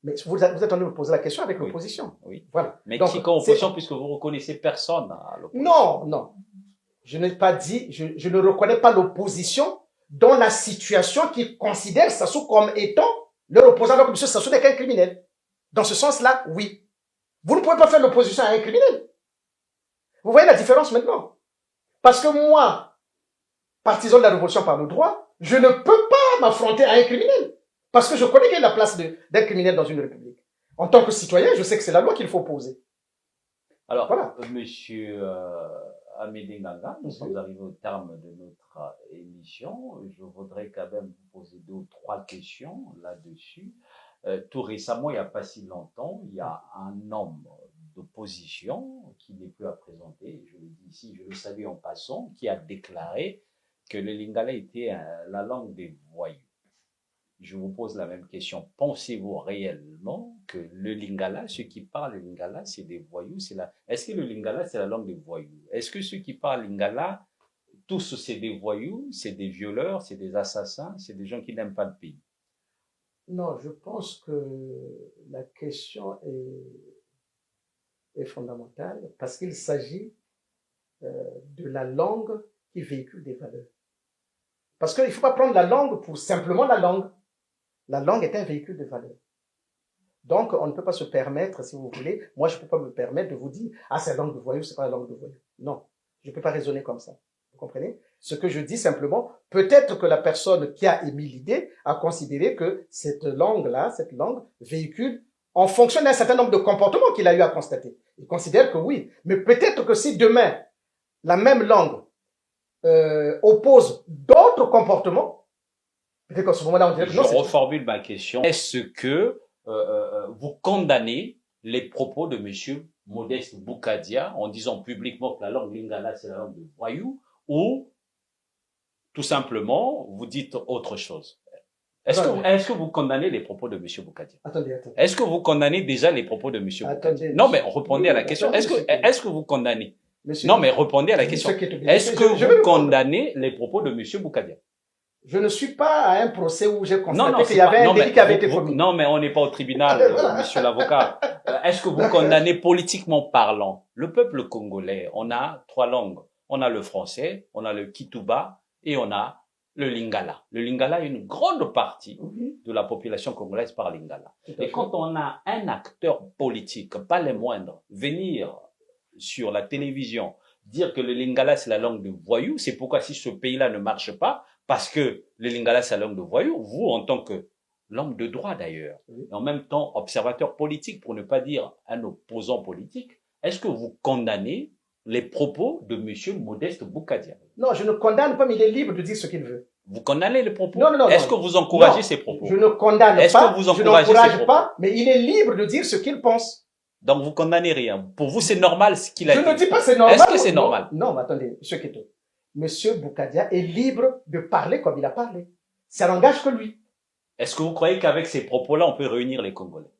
Mais vous êtes en train de me poser la question avec l'opposition. Oui. Voilà. Mais donc, qui comme opposition, puisque vous reconnaissez personne à Non, l'opposition? non. Je n'ai pas dit, je ne reconnais pas l'opposition dans la situation qui considère Sassou comme étant leur opposant. Donc, M. Sassou n'est qu'un criminel. Dans ce sens-là, oui. Vous ne pouvez pas faire l'opposition à un criminel. Vous voyez la différence maintenant? Parce que moi, partisan de la révolution par le droit, je ne peux pas m'affronter à un criminel. Parce que je connais quelle est la place d'un criminel dans une république. En tant que citoyen, je sais que c'est la loi qu'il faut poser. Alors, voilà. Monsieur Amédée Nganga, nous sommes arrivés au terme de notre émission. Je voudrais quand même vous poser 2 ou 3 questions là-dessus. Tout récemment, il n'y a pas si longtemps, il y a un homme d'opposition qui n'est plus à présenter, je le dis ici, je le salue en passant, qui a déclaré que le lingala était la langue des voyous. je vous pose la même question. Pensez-vous réellement que le Lingala, ceux qui parlent le Lingala, c'est des voyous? Est-ce que le Lingala, c'est la langue des voyous? Est-ce que ceux qui parlent Lingala, tous, c'est des voyous, c'est des violeurs, c'est des assassins, c'est des gens qui n'aiment pas le pays? Non, je pense que la question est fondamentale parce qu'il s'agit de la langue qui véhicule des valeurs. Parce qu'il ne faut pas prendre la langue pour simplement la langue. La langue est un véhicule de valeurs. Donc, on ne peut pas se permettre, si vous voulez, moi je ne peux pas me permettre de vous dire, ah, c'est la langue de voyou, c'est pas la langue de voyou. Non, je ne peux pas raisonner comme ça. Vous comprenez? Ce que je dis simplement, peut-être que la personne qui a émis l'idée a considéré que cette langue-là, cette langue véhicule en fonction d'un certain nombre de comportements qu'il a eu à constater. Il considère que oui. Mais peut-être que si demain, la même langue oppose d'autres comportements, peut-être qu'à ce moment-là, on dirait que non. Je reformule ma question. Est-ce que vous condamnez les propos de M. Modeste Boukadia en disant publiquement que la langue lingala, c'est la langue de voyou, ou tout simplement, vous dites autre chose? Est-ce que vous condamnez les propos de M. Boukadia? Attendez. Est-ce que vous condamnez déjà les propos de M. Boukadia? Non, mais répondez à la question. Est-ce que vous condamnez? Non, mais répondez à la question. Est-ce que vous condamnez les propos de M. Boukadia? Je ne suis pas à un procès où j'ai constaté qu'il y avait un délit qui avait été commis. Non, mais on n'est pas au tribunal, monsieur l'avocat. Est-ce que vous condamnez politiquement parlant le peuple congolais? On a 3 langues. On a le français, on a le Kituba et on a le Lingala. Le Lingala, une grande partie de la population congolaise parle Lingala. Et quand on a un acteur politique, pas les moindres, venir sur la télévision, dire que le Lingala c'est la langue de voyou, c'est pourquoi si ce pays-là ne marche pas, parce que le Lingala c'est la langue de voyou, vous en tant que l'homme de droit d'ailleurs, et en même temps observateur politique, pour ne pas dire un opposant politique, est-ce que vous condamnez les propos de M. Modeste Boukadia? Non, je ne condamne pas, mais il est libre de dire ce qu'il veut. Vous condamnez les propos? Non. Est-ce que vous encouragez ces propos? Je ne condamne pas, je n'encourage pas, mais il est libre de dire ce qu'il pense. Donc vous condamnez rien. Pour vous, c'est normal ce qu'il a dit? Je ne dis pas c'est normal. Est-ce que c'est normal? Non, mais attendez, M. Keto. M. Boukadia est libre de parler comme il a parlé. Ça n'engage que lui. Est-ce que vous croyez qu'avec ces propos-là, on peut réunir les Congolais?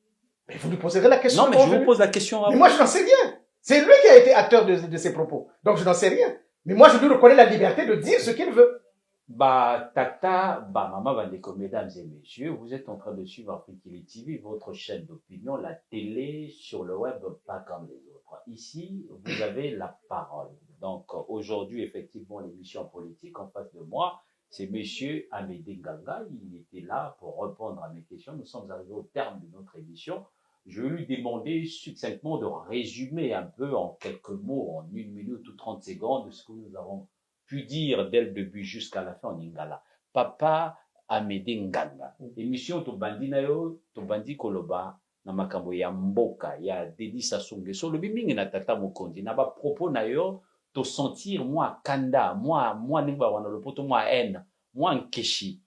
Mais vous lui poserez la question. Non, mais je vous pose la question à vous. Mais moi, je n'en sais rien. C'est lui qui a été acteur de ces propos. Donc, je n'en sais rien. Mais moi, je lui reconnais la liberté de dire ce qu'il veut. Maman Vandeko, mesdames et messieurs, vous êtes en train de suivre Afrique TV, votre chaîne d'opinion, la télé sur le web, pas comme les autres. Ici, vous avez la parole. Donc, aujourd'hui, effectivement, l'émission politique en face de moi, c'est monsieur Amédée Nganga. Il était là pour répondre à mes questions. Nous sommes arrivés au terme de notre émission. Je vais lui demander succinctement de résumer un peu en quelques mots, en 1 minute ou 30 secondes, ce que nous avons pu dire dès le début jusqu'à la fin en Lingala. Papa Amédée Nganga. Émission to bandi na yo, to bandi koloba na makambo ya mboka ya Denis Sassou Nguesso. Le bimingi na tata Mokonzi na ba propos na yo to sentir moi kanda, moi nimba wana le poto moi haine, moi nkeshi.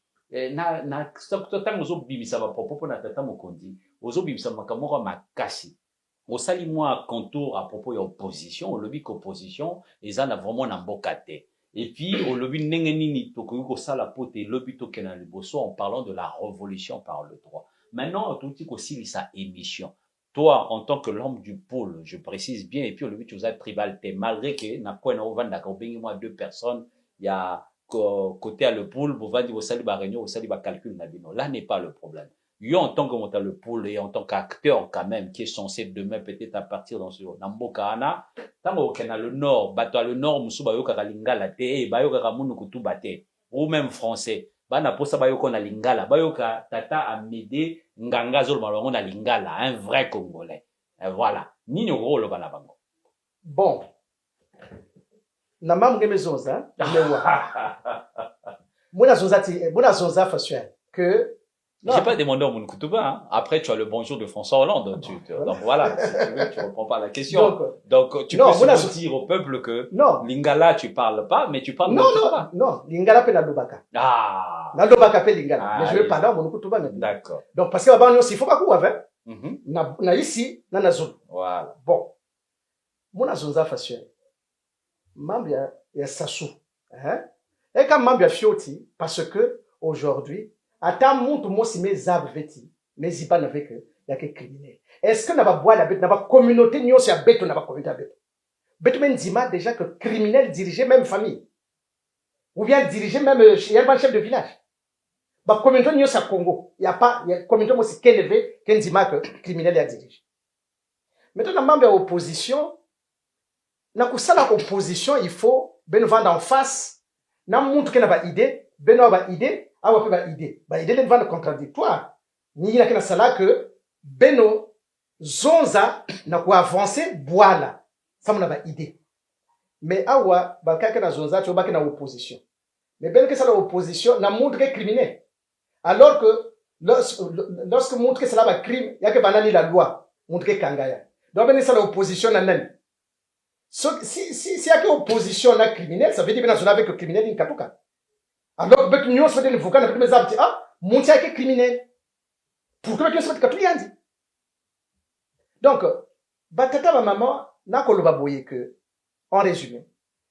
Na totango zo bimisa ba propos na tata Mokonzi. Ozo bimisa makambo ko makasi. Osali moi contour à propos ya opposition, le bik opposition ezana vraiment na mboka te. Et puis, au lobby nengenini tokoyuko sala pote lobby tokena liboso en parlant de la révolution par le droit. Maintenant, tout dit aussi sa émission. Toi, en tant que l'homme du pôle, je précise bien, et puis au lobby tu as tribal malgré que na quoi na ovanda ko bengi moi 2 personnes, il y a côté à le pôle, vous vandi au sali ba réunion, au sali ba calcul na bino. Là n'est pas le problème. Yo en tant que monta le pôle et en tant qu'acteur quand même qui est censé demain peut-être à partir dans ce namboka ana tango kena le nord bato le nord musu ba yoka lingala te ba yoka munu kutuba te ou même français bana posa ba yoka na lingala ba yoka tata Amédée Nganga zolo malongo na lingala un vrai congolais et voilà nini rolo bana bango bon na mamngeme zonza mona zonza fasuel que j'ai pas demandé au Mounkoutouba, hein. Après, tu as le bonjour de François Hollande. Donc voilà, si tu veux, tu reprends pas la question. Donc tu peux se dire au peuple que Lingala, tu parles pas, mais tu parles Mounkoutouba. Non, Lingala pe na Lubaka. Ah. Na Lubaka pe Lingala. Mais je vais parler au Mounkoutouba maintenant. D'accord. Donc parce que là-bas, il faut pas qu'on avec. Na ici, na Nazul. Voilà. Bon. Mona zonza fashion. Mambia ya Sassou. Hein? Et quand Mambia Fioti, parce que aujourd'hui, ata muntu mosi mezab veti meziba na veke yake criminel est-ce que na ba bois la bête na ba communauté nyos ya bête na ba communauté bête bête men dima déjà que criminel diriger même famille ou bien diriger même chef de village ba communauté nyos ya Congo y a pas y a communauté mosi keleve ken dima que criminel ya dirige maintenant membre de l'opposition na kusala opposition il faut ben vendre en face na muntu kena ba idée beno ba idée awa pe ba idée le vendre contradictoire ni na kena sala que beno zonza na ku avancer boala ça mon ba idée mais awa ba kaka na zonza to ba kena opposition mais ben que ça la opposition na muntu ke criminel alors que lorsque muntu ke sala ba crime yake banani la loi muntu ke kangaya donc ben ça la opposition na nani. So, si y a que opposition à criminel, ça veut dire que nous avec le criminel in katuka. Alors, que nous faisons des avocats, nous faisons des mon tia est criminel. Pourquoi nous faisons des katuka? Donc, batata ma maman, n'a qu'au baboye que, en résumé,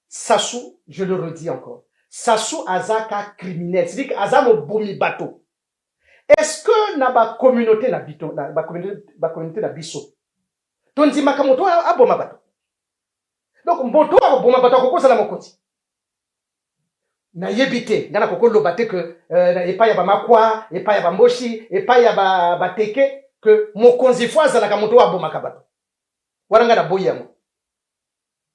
Sassou, je le redis encore, Sassou azaka criminel, c'est-à-dire qu'Azam au bomi bateau. Est-ce que n'a pas communauté na bito, na communauté na biso? Ton dit makamoto a boma bateau. Donc, mboto a boma bato koko sala mokoti. Na yebite, ngana koko lobate que epa ya ba makwa, epa ya ba mboshi, epa ya ba teke que mokonzi fwa sala ka moto a boma kabato. Waranga na boyamo.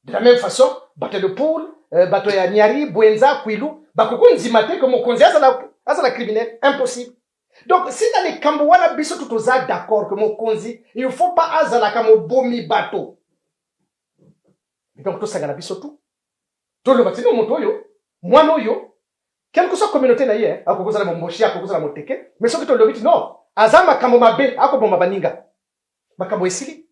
De la même façon, bateau de poule, bateau ya Niari, Bouenza, Kwilu, bakoko nzimate que mokonzi asala criminel, impossible. Donc, si dans les Kambouana biso tout oza d'accord que mokonzi, il faut pas azala ka mo bomi bateau. Donc, tout ça, il y a tout. Tout le bâtiment, mon yo, moi, no yo, quelle que soit la communauté, na yé, à cause de la momoshi, à cause de la moteke, mais ce que tu le dis, non, azama kamoma be, ako bomba baninga, makambo esili.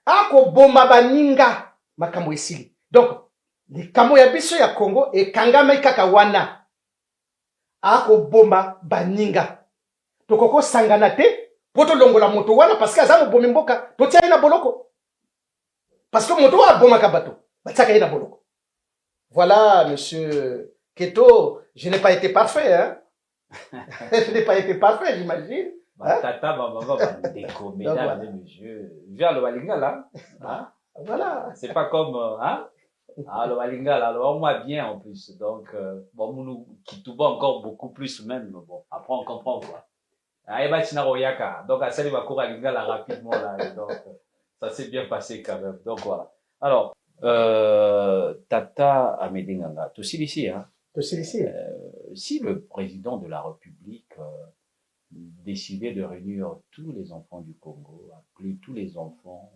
Ako bomba baninga, makambo esili. Donc, les kamo ya biso ya Congo, et kangama ikakawana, ako bomba baninga. Tokoko sanganate, poto longola moto wana, parce que azama bomba mboka, to tia ina boloko. Parce que mon doigt a bon makabato. Voilà, monsieur Keto, je n'ai pas été parfait, hein. Je n'ai pas été parfait, j'imagine. Tata, maman, va déco, mesdames et messieurs. Viens le Walinga, là. Hein? Voilà. C'est pas comme, hein. Ah, le Walinga, là, alors, moi, bien, en plus. Donc, bon, nous, qui tout va encore beaucoup plus, même, bon, après, on comprend, quoi. Ah, et bah, Chinaroyaka. Donc, à Sali Bakura Walinga, là, rapidement, là, et donc, ça s'est bien passé quand même. Donc voilà. Alors, Tata Amedinganga, Tossi ici, hein. Si le président de la République décidait de réunir tous les enfants du Congo, appeler tous les enfants,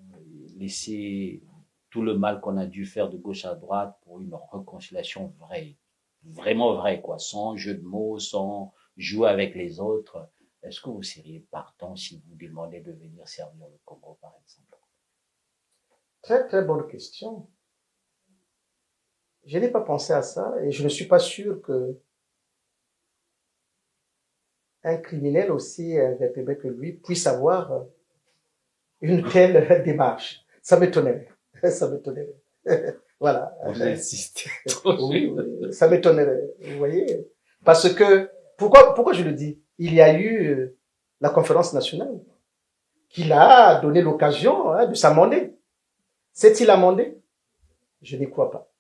laisser tout le mal qu'on a dû faire de gauche à droite pour une réconciliation vraie, vraiment vraie, quoi, sans jeu de mots, sans jouer avec les autres, est-ce que vous seriez partant si vous demandez de venir servir le Congo, par exemple? Très, très bonne question. Je n'ai pas pensé à ça et je ne suis pas sûr que un criminel aussi vertébré que lui puisse avoir une telle démarche. Ça m'étonnerait. Ça m'étonnerait. Voilà. Vous insistez. Oui, ça m'étonnerait. Vous voyez? Parce que, pourquoi je le dis? Il y a eu la conférence nationale qui l'a donné l'occasion de s'amender. S'est-il amendé? Je n'y crois pas.